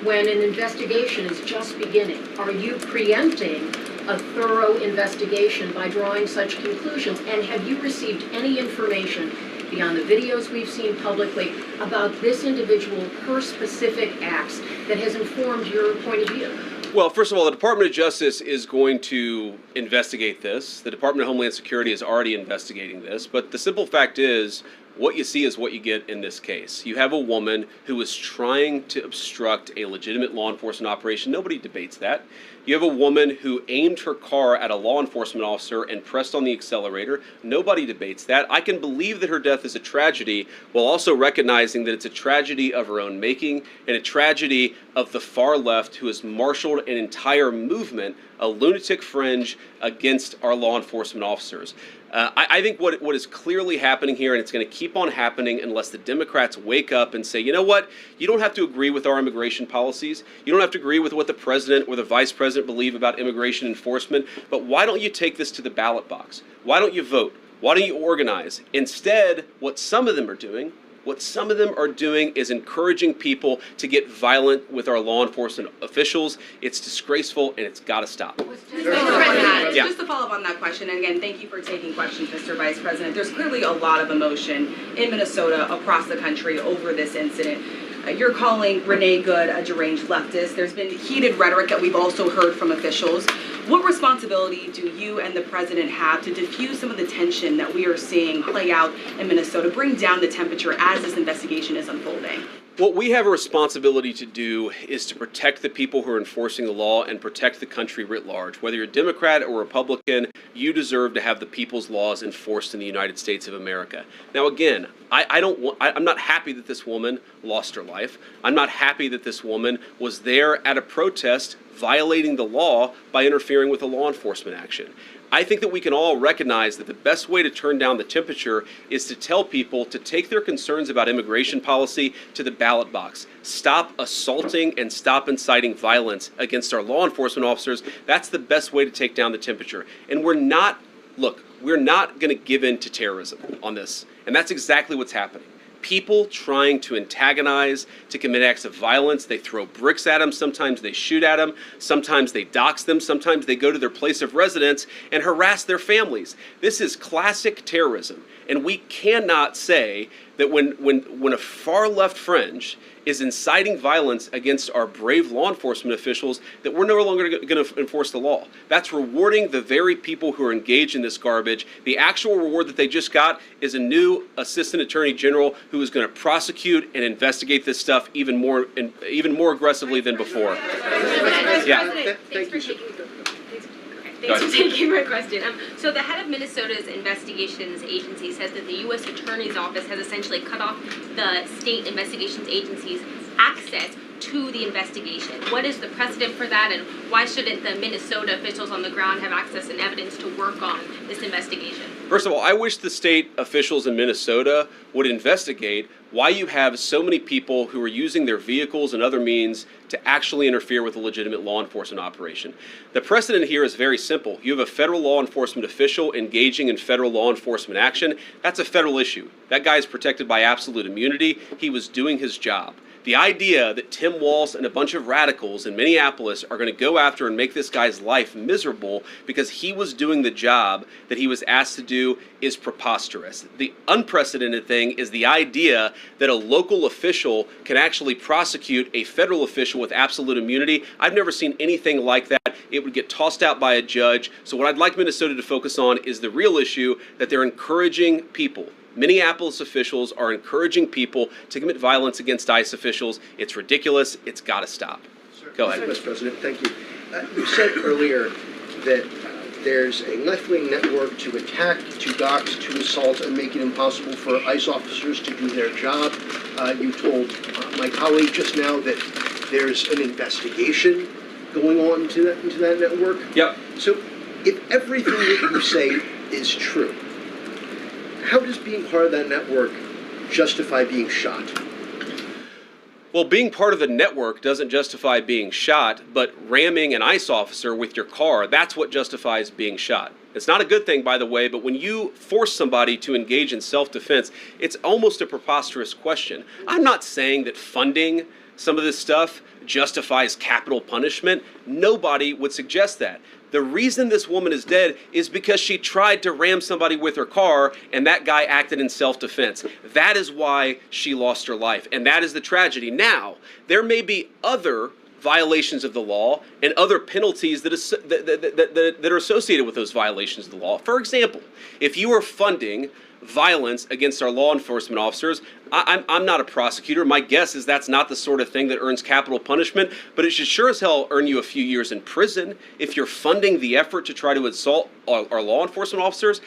when an investigation is just beginning? Are you preempting a thorough investigation by drawing such conclusions? And have you received any information beyond the videos we've seen publicly about this individual, her specific acts, that has informed your point of view? Well, first of all, the Department of Justice is going to investigate this. The Department of Homeland Security is already investigating this. But the simple fact is, what you see is what you get in this case. You have a woman who is trying to obstruct a legitimate law enforcement operation. Nobody debates that. You have a woman who aimed her car at a law enforcement officer and pressed on the accelerator. Nobody debates that. I can believe that her death is a tragedy, while also recognizing that it's a tragedy of her own making and a tragedy of the far left, who has marshaled an entire movement, a lunatic fringe, against our law enforcement officers. I think what is clearly happening here, and it's going to keep on happening unless the Democrats wake up and say, you know what, you don't have to agree with our immigration policies. You don't have to agree with what the president or the vice president believe about immigration enforcement, but why don't you take this to the ballot box? Why don't you vote? Why don't you organize? Instead, what some of them are doing is encouraging people to get violent with our law enforcement officials. It's disgraceful, and it's got to stop. Just to follow up on that question, and again, thank you for taking questions, Mr. Vice President. There's clearly a lot of emotion in Minnesota, across the country, over this incident. You're calling Renee Good a deranged leftist. There's been heated rhetoric that we've also heard from officials. What responsibility do you and the president have to diffuse some of the tension that we are seeing play out in Minnesota, bring down the temperature as this investigation is unfolding? What we have a responsibility to do is to protect the people who are enforcing the law and protect the country writ large. Whether you're Democrat or Republican, you deserve to have the people's laws enforced in the United States of America. Now, again, I'm not happy that this woman lost her life. I'm not happy that this woman was there at a protest violating the law by interfering with a law enforcement action. I think that we can all recognize that the best way to turn down the temperature is to tell people to take their concerns about immigration policy to the ballot box. Stop assaulting and stop inciting violence against our law enforcement officers. That's the best way to take down the temperature. And we're not going to give in to terrorism on this. And that's exactly what's happening. People trying to antagonize, to commit acts of violence. They throw bricks at them. Sometimes they shoot at them. Sometimes they dox them. Sometimes they go to their place of residence and harass their families. This is classic terrorism. And we cannot say that when a far left fringe is inciting violence against our brave law enforcement officials, that we're no longer going to enforce the law. That's rewarding the very people who are engaged in this garbage. The actual reward that they just got is a new assistant attorney general who is going to prosecute and investigate this stuff even more aggressively than before. Yeah. Thanks for taking my question. So the head of Minnesota's investigations agency says that the U.S. Attorney's Office has essentially cut off the state investigations agency's access to the investigation. What is the precedent for that, and why shouldn't the Minnesota officials on the ground have access and evidence to work on this investigation? First of all, I wish the state officials in Minnesota would investigate why you have so many people who are using their vehicles and other means to actually interfere with a legitimate law enforcement operation. The precedent here is very simple. You have a federal law enforcement official engaging in federal law enforcement action. That's a federal issue. That guy is protected by absolute immunity. He was doing his job. The idea that Tim Walz and a bunch of radicals in Minneapolis are going to go after and make this guy's life miserable because he was doing the job that he was asked to do is preposterous. The unprecedented thing is the idea that a local official can actually prosecute a federal official with absolute immunity. I've never seen anything like that. It would get tossed out by a judge. So what I'd like Minnesota to focus on is the real issue, that they're encouraging people. Minneapolis officials are encouraging people to commit violence against ICE officials. It's ridiculous. It's got to stop. Go ahead. Mr. President, thank you. You said earlier that there's a left-wing network to attack, to dox, to assault, and make it impossible for ICE officers to do their job. You told my colleague just now that there's an investigation going on into that network. Yep. So if everything that you say is true, how does being part of that network justify being shot? Well, being part of the network doesn't justify being shot, but ramming an ICE officer with your car, that's what justifies being shot. It's not a good thing, by the way, but when you force somebody to engage in self-defense, it's almost a preposterous question. I'm not saying that funding some of this stuff justifies capital punishment. Nobody would suggest that. The reason this woman is dead is because she tried to ram somebody with her car and that guy acted in self-defense. That is why she lost her life, and that is the tragedy. Now, there may be other violations of the law and other penalties that are associated with those violations of the law. For example, if you are funding violence against our law enforcement officers, I'm not a prosecutor. My guess is that's not the sort of thing that earns capital punishment, but it should sure as hell earn you a few years in prison if you're funding the effort to try to assault our law enforcement officers.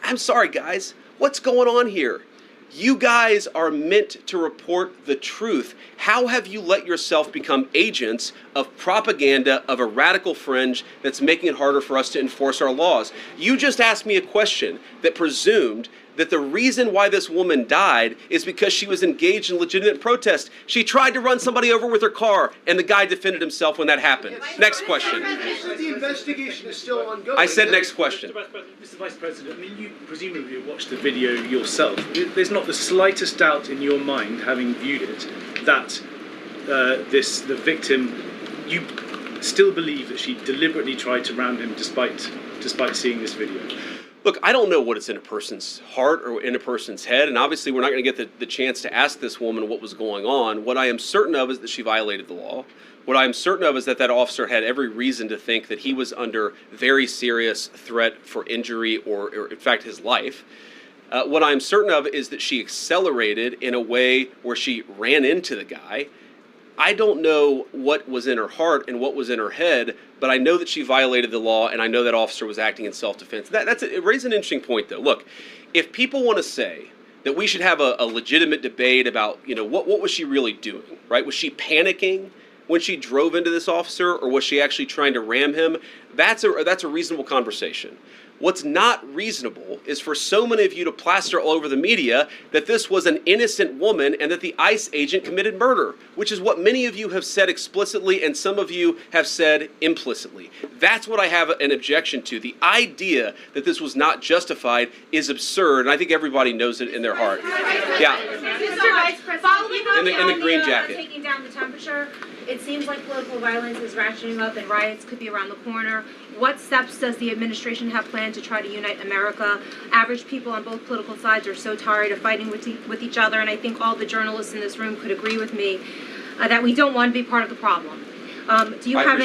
I'm sorry, guys, what's going on here? You guys are meant to report the truth. How have you let yourself become agents of propaganda of a radical fringe that's making it harder for us to enforce our laws? You just asked me a question that presumed that the reason why this woman died is because she was engaged in legitimate protest. She tried to run somebody over with her car, and the guy defended himself when that happened. Next question. The investigation is still ongoing. I said next question. Mr. Vice President, I mean, you presumably watched the video yourself. There's not the slightest doubt in your mind, having viewed it, that the victim, you still believe that she deliberately tried to ram him despite seeing this video? Look, I don't know what is in a person's heart or in a person's head, and obviously we're not going to get the chance to ask this woman what was going on. What I am certain of is that she violated the law. What I am certain of is that that officer had every reason to think that he was under very serious threat for injury or in fact, his life. What I'm certain of is that she accelerated in a way where she ran into the guy. I don't know what was in her heart and what was in her head, but I know that she violated the law, and I know that officer was acting in self-defense. It raises an interesting point, though. Look, if people want to say that we should have a legitimate debate about, what was she really doing, right? Was she panicking when she drove into this officer, or was she actually trying to ram him? That's a reasonable conversation. What's not reasonable is for so many of you to plaster all over the media that this was an innocent woman and that the ICE agent committed murder, which is what many of you have said explicitly and some of you have said implicitly. That's what I have an objection to. The idea that this was not justified is absurd, and I think everybody knows it in their heart. Yeah. Mr. Vice President, following in the green jacket. Taking down the temperature, it seems like political violence is ratcheting up and riots could be around the corner. What steps does the administration have planned to try to unite America? Average people on both political sides are so tired of fighting with each other, and I think all the journalists in this room could agree with me that we don't want to be part of the problem. Do you have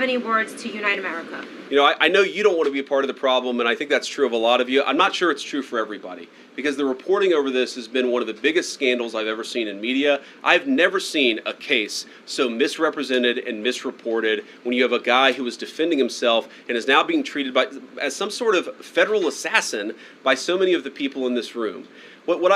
any words to unite America? I know you don't want to be a part of the problem, and I think that's true of a lot of you. I'm not sure it's true for everybody, because the reporting over this has been one of the biggest scandals I've ever seen in media. I've never seen a case so misrepresented and misreported when you have a guy who was defending himself and is now being treated as some sort of federal assassin by so many of the people in this room.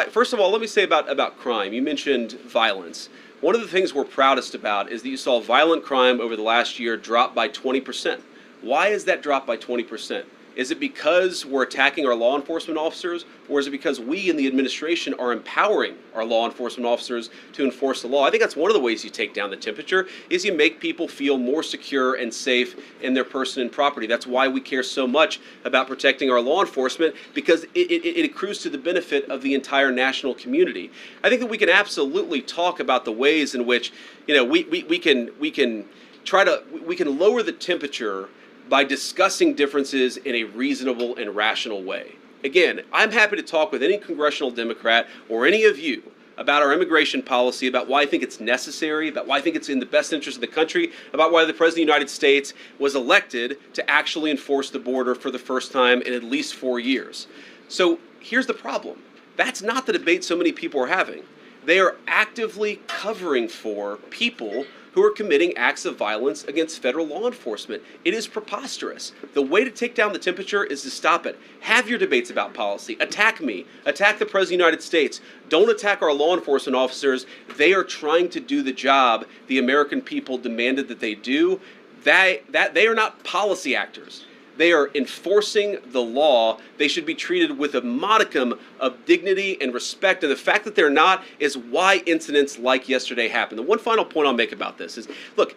First of all, let me say about crime. You mentioned violence. One of the things we're proudest about is that you saw violent crime over the last year drop by 20%. Why is that drop by 20%? Is it because we're attacking our law enforcement officers, or is it because we in the administration are empowering our law enforcement officers to enforce the law? I think that's one of the ways you take down the temperature, is you make people feel more secure and safe in their person and property. That's why we care so much about protecting our law enforcement, because it accrues to the benefit of the entire national community. I think that we can absolutely talk about the ways in which, we can lower the temperature by discussing differences in a reasonable and rational way. Again, I'm happy to talk with any congressional Democrat or any of you about our immigration policy, about why I think it's necessary, about why I think it's in the best interest of the country, about why the President of the United States was elected to actually enforce the border for the first time in at least 4 years. So here's the problem. That's not the debate so many people are having. They are actively covering for people who are committing acts of violence against federal law enforcement. It is preposterous. The way to take down the temperature is to stop it. Have your debates about policy. Attack me. Attack the President of the United States. Don't attack our law enforcement officers. They are trying to do the job the American people demanded that they do. They are not policy actors. They are enforcing the law. They should be treated with a modicum of dignity and respect. And the fact that they're not is why incidents like yesterday happened. The one final point I'll make about this is, look,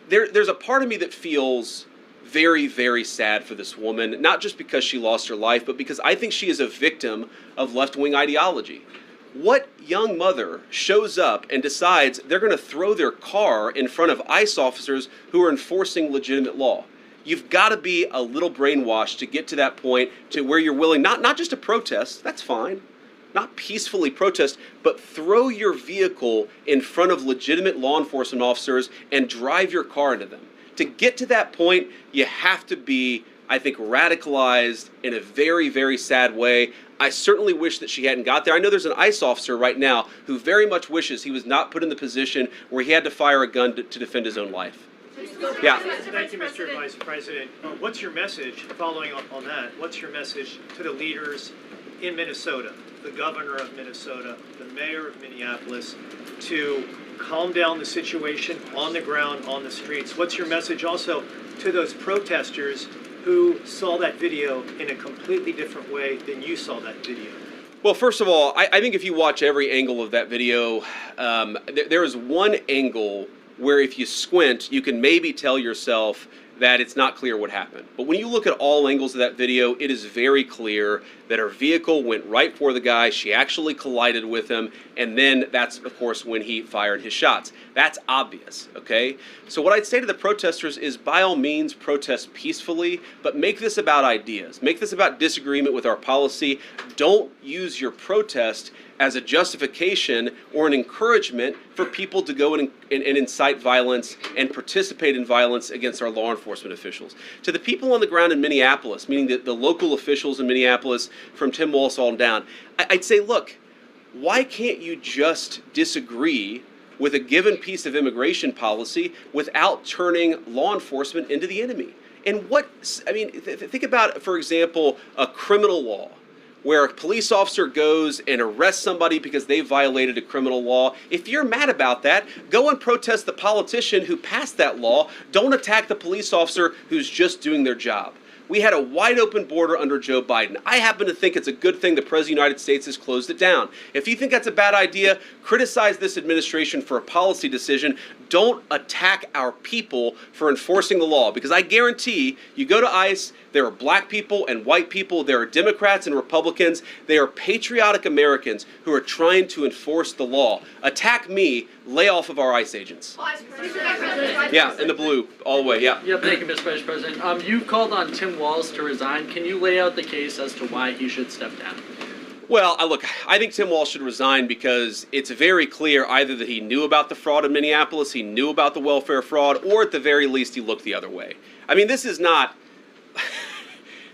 there's a part of me that feels very, very sad for this woman, not just because she lost her life, but because I think she is a victim of left-wing ideology. What young mother shows up and decides they're going to throw their car in front of ICE officers who are enforcing legitimate law? You've got to be a little brainwashed to get to that point to where you're willing not just to protest, that's fine, not peacefully protest, but throw your vehicle in front of legitimate law enforcement officers and drive your car into them. To get to that point, you have to be, I think, radicalized in a very, very sad way. I certainly wish that she hadn't got there. I know there's an ICE officer right now who very much wishes he was not put in the position where he had to fire a gun to defend his own life. Yeah. Thank you, Mr. Vice President. What's your message, following up on that, what's your message to the leaders in Minnesota, the governor of Minnesota, the mayor of Minneapolis, to calm down the situation on the ground, on the streets? What's your message also to those protesters who saw that video in a completely different way than you saw that video? Well, first of all, I think if you watch every angle of that video, there is one angle where if you squint, you can maybe tell yourself that it's not clear what happened. But when you look at all angles of that video, it is very clear that her vehicle went right for the guy. She actually collided with him, and then that's, of course, when he fired his shots. That's obvious, okay? So what I'd say to the protesters is, by all means, protest peacefully, but make this about ideas. Make this about disagreement with our policy. Don't use your protest as a justification or an encouragement for people to go and incite violence and participate in violence against our law enforcement officials. To the people on the ground in Minneapolis, meaning the local officials in Minneapolis from Tim Walz on down, I'd say, look, why can't you just disagree with a given piece of immigration policy without turning law enforcement into the enemy? And think about, for example, a criminal law, where a police officer goes and arrests somebody because they violated a criminal law. If you're mad about that, go and protest the politician who passed that law. Don't attack the police officer who's just doing their job. We had a wide open border under Joe Biden. I happen to think it's a good thing the President of the United States has closed it down. If you think that's a bad idea, criticize this administration for a policy decision. Don't attack our people for enforcing the law, because I guarantee you go to ICE, there are black people and white people, there are Democrats and Republicans, they are patriotic Americans who are trying to enforce the law. Attack me, lay off of our ICE agents. Yeah, in the blue, all the way, yeah. Yeah, thank you, Mr. Vice President. You've called on Tim Walz to resign. Can you lay out the case as to why he should step down? Well, look, I think Tim Walz should resign because it's very clear either that he knew about the fraud in Minneapolis, he knew about the welfare fraud, or at the very least he looked the other way. I mean, this is not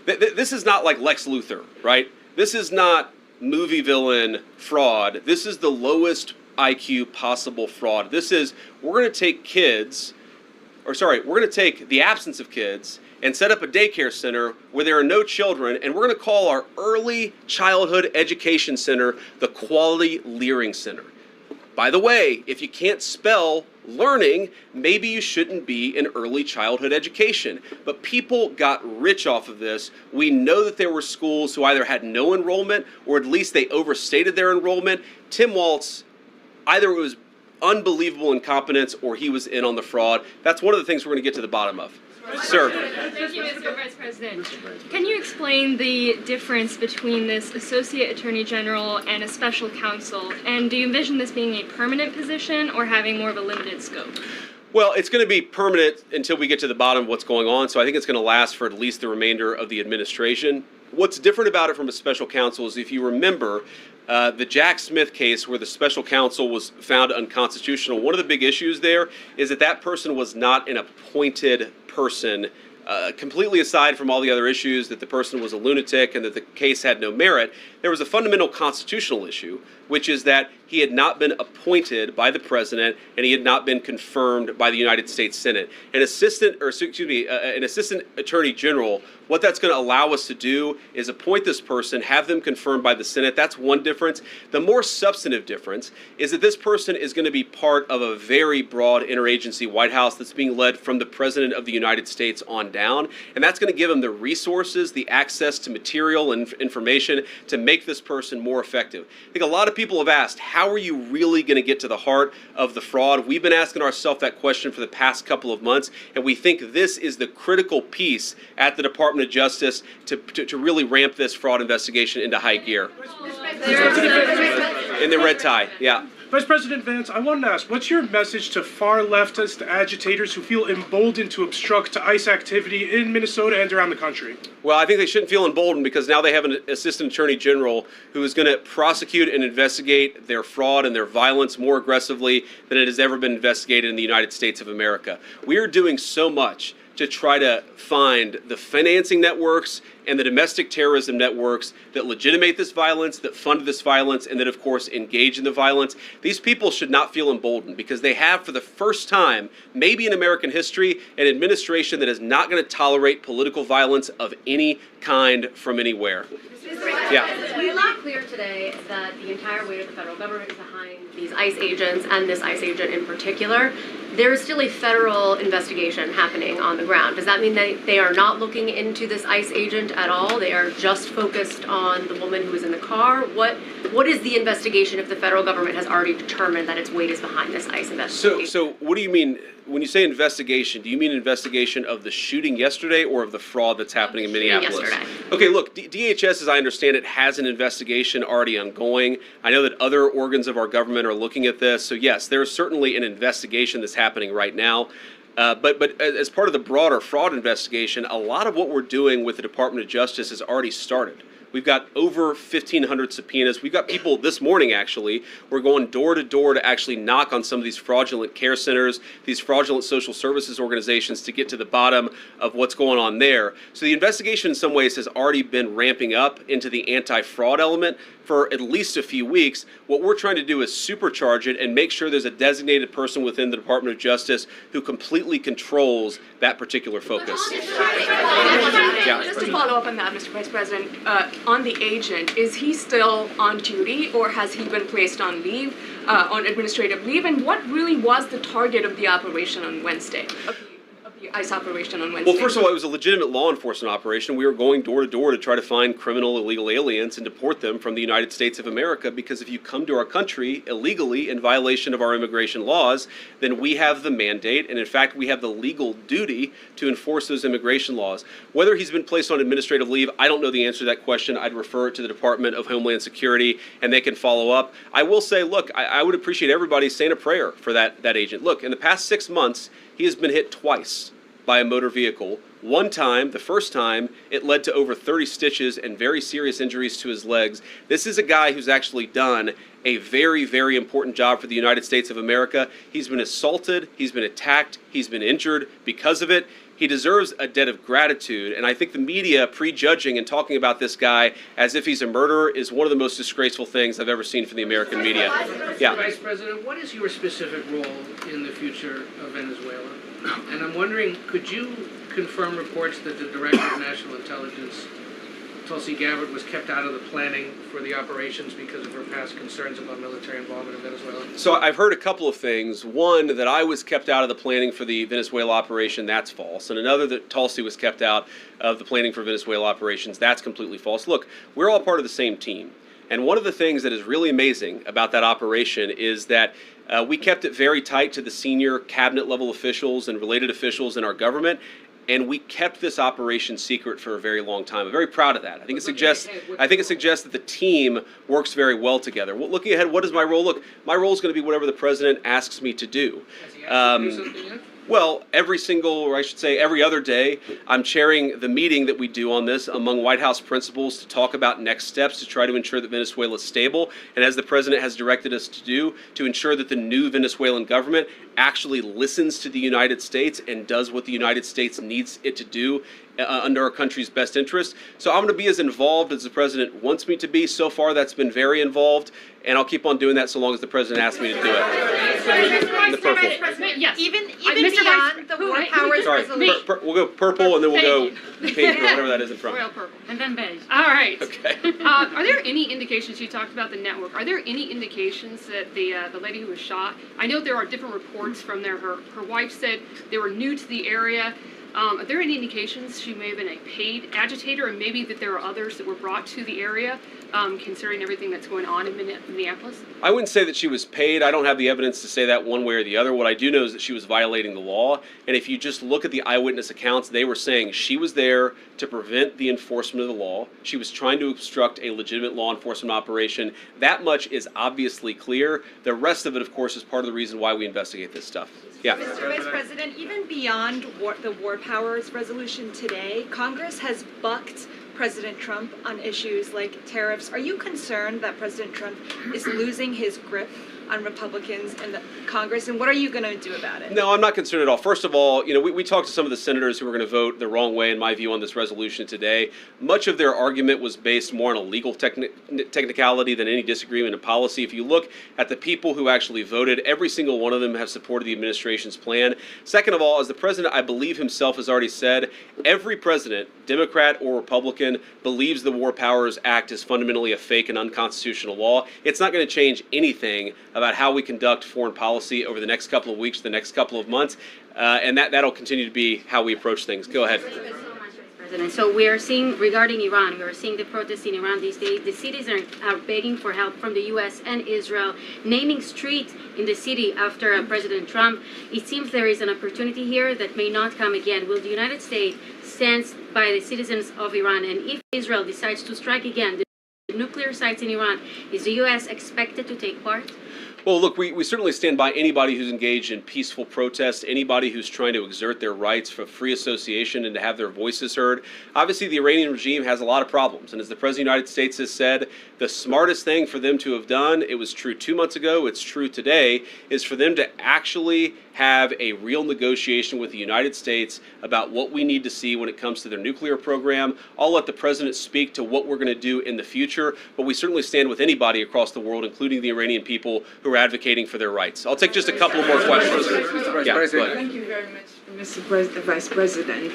like Lex Luthor, right? This is not movie villain fraud. This is the lowest IQ possible fraud. This is, we're going to take the absence of kids and set up a daycare center where there are no children, and we're going to call our early childhood education center the Quality Learning Center. By the way, if you can't spell learning, maybe you shouldn't be in early childhood education. But people got rich off of this. We know that there were schools who either had no enrollment or at least they overstated their enrollment. Tim Walz, either it was unbelievable incompetence or he was in on the fraud. That's one of the things we're going to get to the bottom of. Sir. Thank you, Mr. Vice President. Can you explain the difference between this Associate Attorney General and a special counsel? And do you envision this being a permanent position or having more of a limited scope? Well, it's going to be permanent until we get to the bottom of what's going on, so I think it's going to last for at least the remainder of the administration. What's different about it from a special counsel is, if you remember, the Jack Smith case where the special counsel was found unconstitutional, one of the big issues there is that that person was not an appointed person, completely aside from all the other issues that the person was a lunatic and that the case had no merit. There was a fundamental constitutional issue, which is that he had not been appointed by the president and he had not been confirmed by the United States Senate. An assistant attorney general, what that's going to allow us to do is appoint this person, have them confirmed by the Senate. That's one difference. The more substantive difference is that this person is going to be part of a very broad interagency White House that's being led from the President of the United States on down. And that's going to give him the resources, the access to material and information to make this person more effective. I think a lot of people have asked, how are you really going to get to the heart of the fraud? We've been asking ourselves that question for the past couple of months, and we think this is the critical piece at the Department of Justice to really ramp this fraud investigation into high gear. In the red tie, yeah. Vice President Vance, I wanted to ask, what's your message to far leftist agitators who feel emboldened to obstruct ICE activity in Minnesota and around the country? Well, I think they shouldn't feel emboldened because now they have an assistant attorney general who is going to prosecute and investigate their fraud and their violence more aggressively than it has ever been investigated in the United States of America. We are doing so much to try to find the financing networks and the domestic terrorism networks that legitimate this violence, that fund this violence, and that, of course, engage in the violence. These people should not feel emboldened because they have, for the first time, maybe in American history, an administration that is not going to tolerate political violence of any kind from anywhere. Yeah. It's not clear today that the entire weight of the federal government is behind these ICE agents and this ICE agent in particular. There is still a federal investigation happening on the ground. Does that mean that they are not looking into this ICE agent at all? They are just focused on the woman who was in the car? What is the investigation if the federal government has already determined that its weight is behind this ICE investigation? So what do you mean when you say investigation? Do you mean investigation of the shooting yesterday or of the fraud that's happening in Minneapolis? Yesterday. Okay, look, DHS, as I understand it, has an investigation already ongoing. I know that other organs of our government are looking at this. So yes, there is certainly an investigation that's happening right now. But as part of the broader fraud investigation, a lot of what we're doing with the Department of Justice has already started. We've got over 1,500 subpoenas. We've got people this morning, actually. We're going door to door to actually knock on some of these fraudulent care centers, these fraudulent social services organizations to get to the bottom of what's going on there. So the investigation in some ways has already been ramping up into the anti-fraud element for at least a few weeks. What we're trying to do is supercharge it and make sure there's a designated person within the Department of Justice who completely controls that particular focus. Just to follow up on that, Mr. Vice President, on the agent, is he still on duty or has he been placed on leave, on administrative leave? And what really was the target of the operation on Wednesday? Of the ICE operation on Wednesday? Well, first of all, it was a legitimate law enforcement operation. We were going door to door to try to find criminal illegal aliens and deport them from the United States of America, because if you come to our country illegally in violation of our immigration laws, then we have the mandate, and in fact we have the legal duty to enforce those immigration laws. Whether he's been placed on administrative leave, I don't know the answer to that question. I'd refer it to the Department of Homeland Security and they can follow up. I will say, look, I would appreciate everybody saying a prayer for that agent. Look, in the past 6 months, he has been hit twice by a motor vehicle. One time, the first time, it led to over 30 stitches and very serious injuries to his legs. This is a guy who's actually done a very, very important job for the United States of America. He's been assaulted, he's been attacked, he's been injured because of it. He deserves a debt of gratitude, and I think the media prejudging and talking about this guy as if he's a murderer is one of the most disgraceful things I've ever seen from the American media. Yeah. Vice President, what is your specific role in the future of Venezuela? And I'm wondering, could you confirm reports that the Director of National Intelligence, Tulsi Gabbard, was kept out of the planning for the operations because of her past concerns about military involvement in Venezuela? So I've heard a couple of things. One, that I was kept out of the planning for the Venezuela operation, that's false. And another, that Tulsi was kept out of the planning for Venezuela operations, that's completely false. Look, we're all part of the same team. And one of the things that is really amazing about that operation is that we kept it very tight to the senior cabinet level officials and related officials in our government. And we kept this operation secret for a very long time. I'm very proud of that. I think it suggests that the team works very well together. Well, looking ahead, what is my role? Look, my role is going to be whatever the president asks me to do. Well, every other day, I'm chairing the meeting that we do on this among White House principals to talk about next steps to try to ensure that Venezuela is stable, and as the president has directed us to do, to ensure that the new Venezuelan government actually listens to the United States and does what the United States needs it to do under our country's best interest. So I'm going to be as involved as the president wants me to be. So far, that's been very involved, and I'll keep on doing that so long as the president asks me to do it. The purple. Yes. Even beyond the War Powers resolution. We'll go purple, and then we'll go pink or whatever that is in front. Royal purple. And then beige. All right. Okay. Are there any indications, you talked about the network, are there any indications that the lady who was shot, I know there are different reports from there, her wife said they were new to the area. Are there any indications she may have been a paid agitator, and maybe that there are others that were brought to the area, considering everything that's going on in Minneapolis? I wouldn't say that she was paid. I don't have the evidence to say that one way or the other. What I do know is that she was violating the law. And if you just look at the eyewitness accounts, they were saying she was there to prevent the enforcement of the law. She was trying to obstruct a legitimate law enforcement operation. That much is obviously clear. The rest of it, of course, is part of the reason why we investigate this stuff. Yeah. Mr. Vice President, even beyond the War Powers resolution today, Congress has bucked President Trump on issues like tariffs. Are you concerned that President Trump is losing his grip on Republicans in the Congress, and what are you going to do about it? No, I'm not concerned at all. First of all, we talked to some of the senators who were going to vote the wrong way, in my view, on this resolution today. Much of their argument was based more on a legal technicality than any disagreement in policy. If you look at the people who actually voted, every single one of them have supported the administration's plan. Second of all, as the president, I believe himself has already said, every president, Democrat or Republican, believes the War Powers Act is fundamentally a fake and unconstitutional law. It's not going to change anything about how we conduct foreign policy over the next couple of weeks, the next couple of months, and that'll continue to be how we approach things. Go ahead. President. So we are seeing, regarding Iran, we are seeing the protests in Iran these days. The cities are begging for help from the U.S. and Israel, naming streets in the city after President Trump. It seems there is an opportunity here that may not come again. Will the United States stand by the citizens of Iran? And if Israel decides to strike again the nuclear sites in Iran, is the U.S. expected to take part? Well, look, we certainly stand by anybody who's engaged in peaceful protest, anybody who's trying to exert their rights for free association and to have their voices heard. Obviously, the Iranian regime has a lot of problems, and as the President of the United States has said, the smartest thing for them to have done, it was true 2 months ago, it's true today, is for them to actually have a real negotiation with the United States about what we need to see when it comes to their nuclear program. I'll let the President speak to what we're going to do in the future, but we certainly stand with anybody across the world, including the Iranian people who are advocating for their rights. I'll take just a couple more questions. Yeah, go ahead. Thank you very much, Vice President.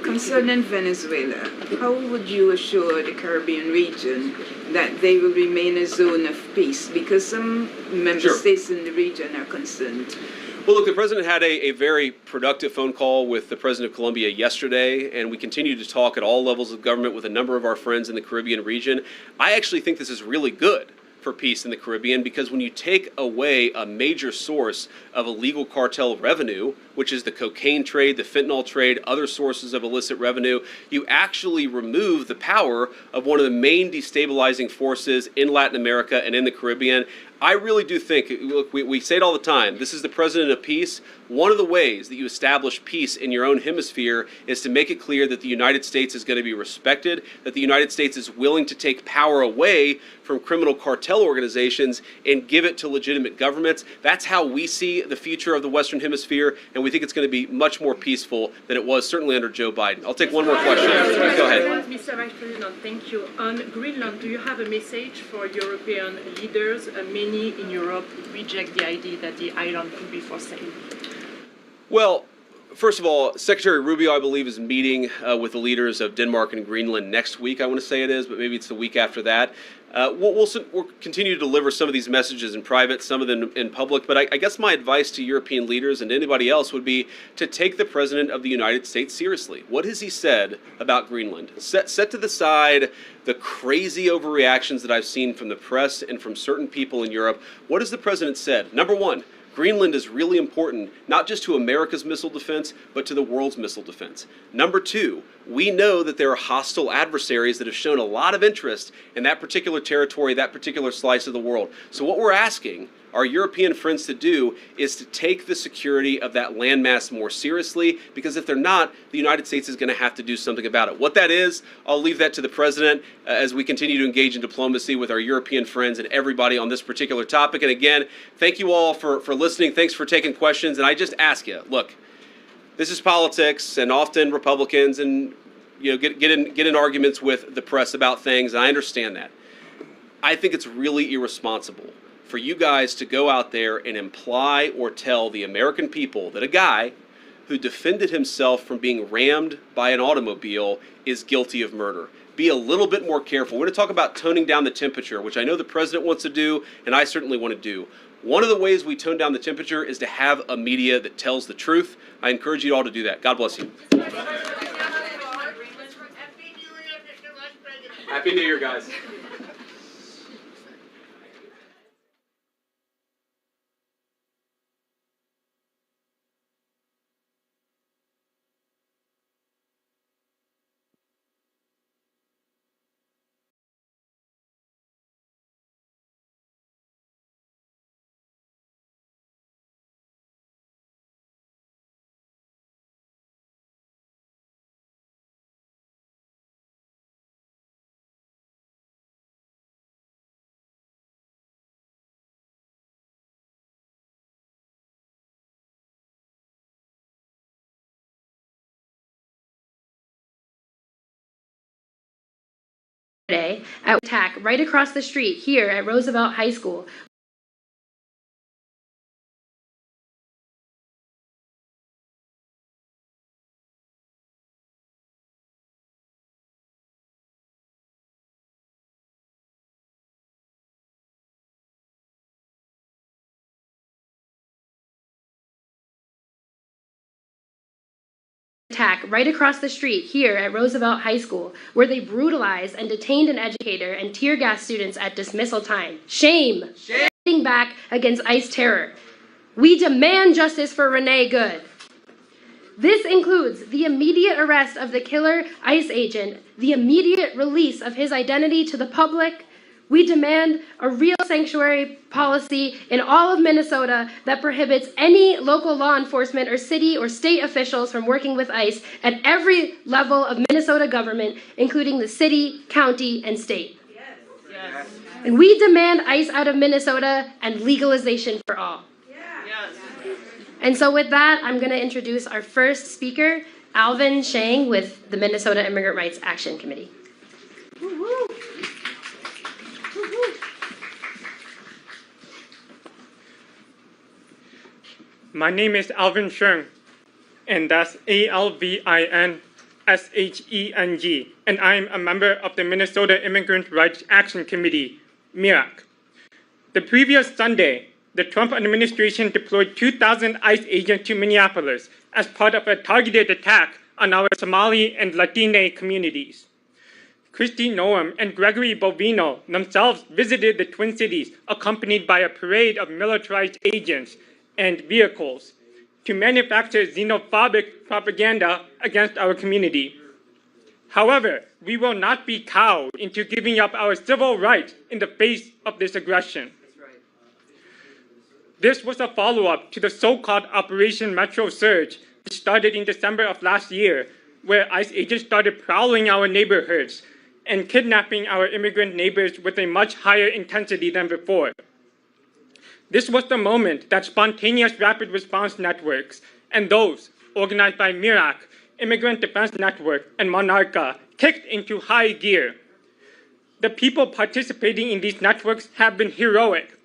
Concerning Venezuela, how would you assure the Caribbean region that they will remain a zone of peace? Because some member states in the region are concerned. Well, look, the President had a very productive phone call with the President of Colombia yesterday, and we continue to talk at all levels of government with a number of our friends in the Caribbean region. I actually think this is really good for peace in the Caribbean, because when you take away a major source of illegal cartel revenue, which is the cocaine trade, the fentanyl trade, other sources of illicit revenue, you actually remove the power of one of the main destabilizing forces in Latin America and in the Caribbean. I really do think, look, we say it all the time, this is the President of peace. One of the ways that you establish peace in your own hemisphere is to make it clear that the United States is going to be respected, that the United States is willing to take power away from criminal cartel organizations and give it to legitimate governments. That's how we see the future of the Western Hemisphere, and we think it's going to be much more peaceful than it was certainly under Joe Biden. I'll take one more question. Go ahead. Mr. Vice President, thank you. On Greenland, do you have a message for European leaders? Many in Europe reject the idea that the island could be for sale. Well, first of all, Secretary Rubio, I believe, is meeting with the leaders of Denmark and Greenland next week, I want to say it is, but maybe it's the week after that. We'll continue to deliver some of these messages in private, some of them in public, but I guess my advice to European leaders and anybody else would be to take the President of the United States seriously. What has he said about Greenland? Set to the side the crazy overreactions that I've seen from the press and from certain people in Europe. What has the President said? Number one, Greenland is really important, not just to America's missile defense, but to the world's missile defense. Number two, we know that there are hostile adversaries that have shown a lot of interest in that particular territory, that particular slice of the world. So what we're asking our European friends to do is to take the security of that landmass more seriously, because if they're not, the United States is going to have to do something about it. What that is, I'll leave that to the President as we continue to engage in diplomacy with our European friends and everybody on this particular topic. And again, thank you all for listening. Thanks for taking questions. And I just ask you, look, this is politics, and often Republicans and get in arguments with the press about things, and I understand that. I think it's really irresponsible for you guys to go out there and imply or tell the American people that a guy who defended himself from being rammed by an automobile is guilty of murder. Be a little bit more careful. We're going to talk about toning down the temperature, which I know the President wants to do, and I certainly want to do. One of the ways we tone down the temperature is to have a media that tells the truth. I encourage you all to do that. God bless you. Happy New Year, guys. Today at attack right across the street here at Roosevelt High School. attack right across the street here at Roosevelt High School, where they brutalized and detained an educator and tear gas students at dismissal time. Shame! Fighting back against ICE terror. We demand justice for Renee Good. This includes the immediate arrest of the killer ICE agent, the immediate release of his identity to the public. We demand a real sanctuary policy in all of Minnesota that prohibits any local law enforcement or city or state officials from working with ICE at every level of Minnesota government, including the city, county, and state. Yes. And we demand ICE out of Minnesota and legalization for all. And so with that, I'm going to introduce our first speaker, Alvin Shang with the Minnesota Immigrant Rights Action Committee. My name is Alvin Sheng, and that's ALVINSHENG, and I'm a member of the Minnesota Immigrant Rights Action Committee, MIRAC. The previous Sunday, the Trump administration deployed 2,000 ICE agents to Minneapolis as part of a targeted attack on our Somali and Latine communities. Kristi Noem and Gregory Bovino themselves visited the Twin Cities accompanied by a parade of militarized agents and vehicles to manufacture xenophobic propaganda against our community. However, we will not be cowed into giving up our civil rights in the face of this aggression. This was a follow-up to the so-called Operation Metro Surge, which started in December of last year, where ICE agents started prowling our neighborhoods and kidnapping our immigrant neighbors with a much higher intensity than before. This was the moment that spontaneous rapid response networks and those organized by MIRAC, Immigrant Defense Network, and Monarca kicked into high gear. The people participating in these networks have been heroic.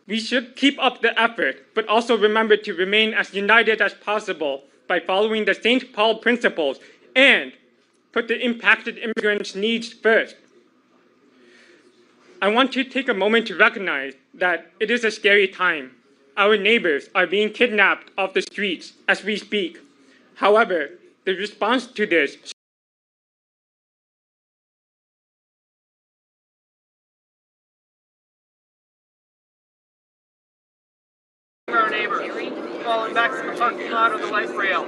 We should keep up the effort, but also remember to remain as united as possible by following the St. Paul principles and put the impacted immigrants' needs first. I want to take a moment to recognize that it is a scary time. Our neighbors are being kidnapped off the streets as we speak. However, the response to this our neighbor falling back from the parking lot of the light rail.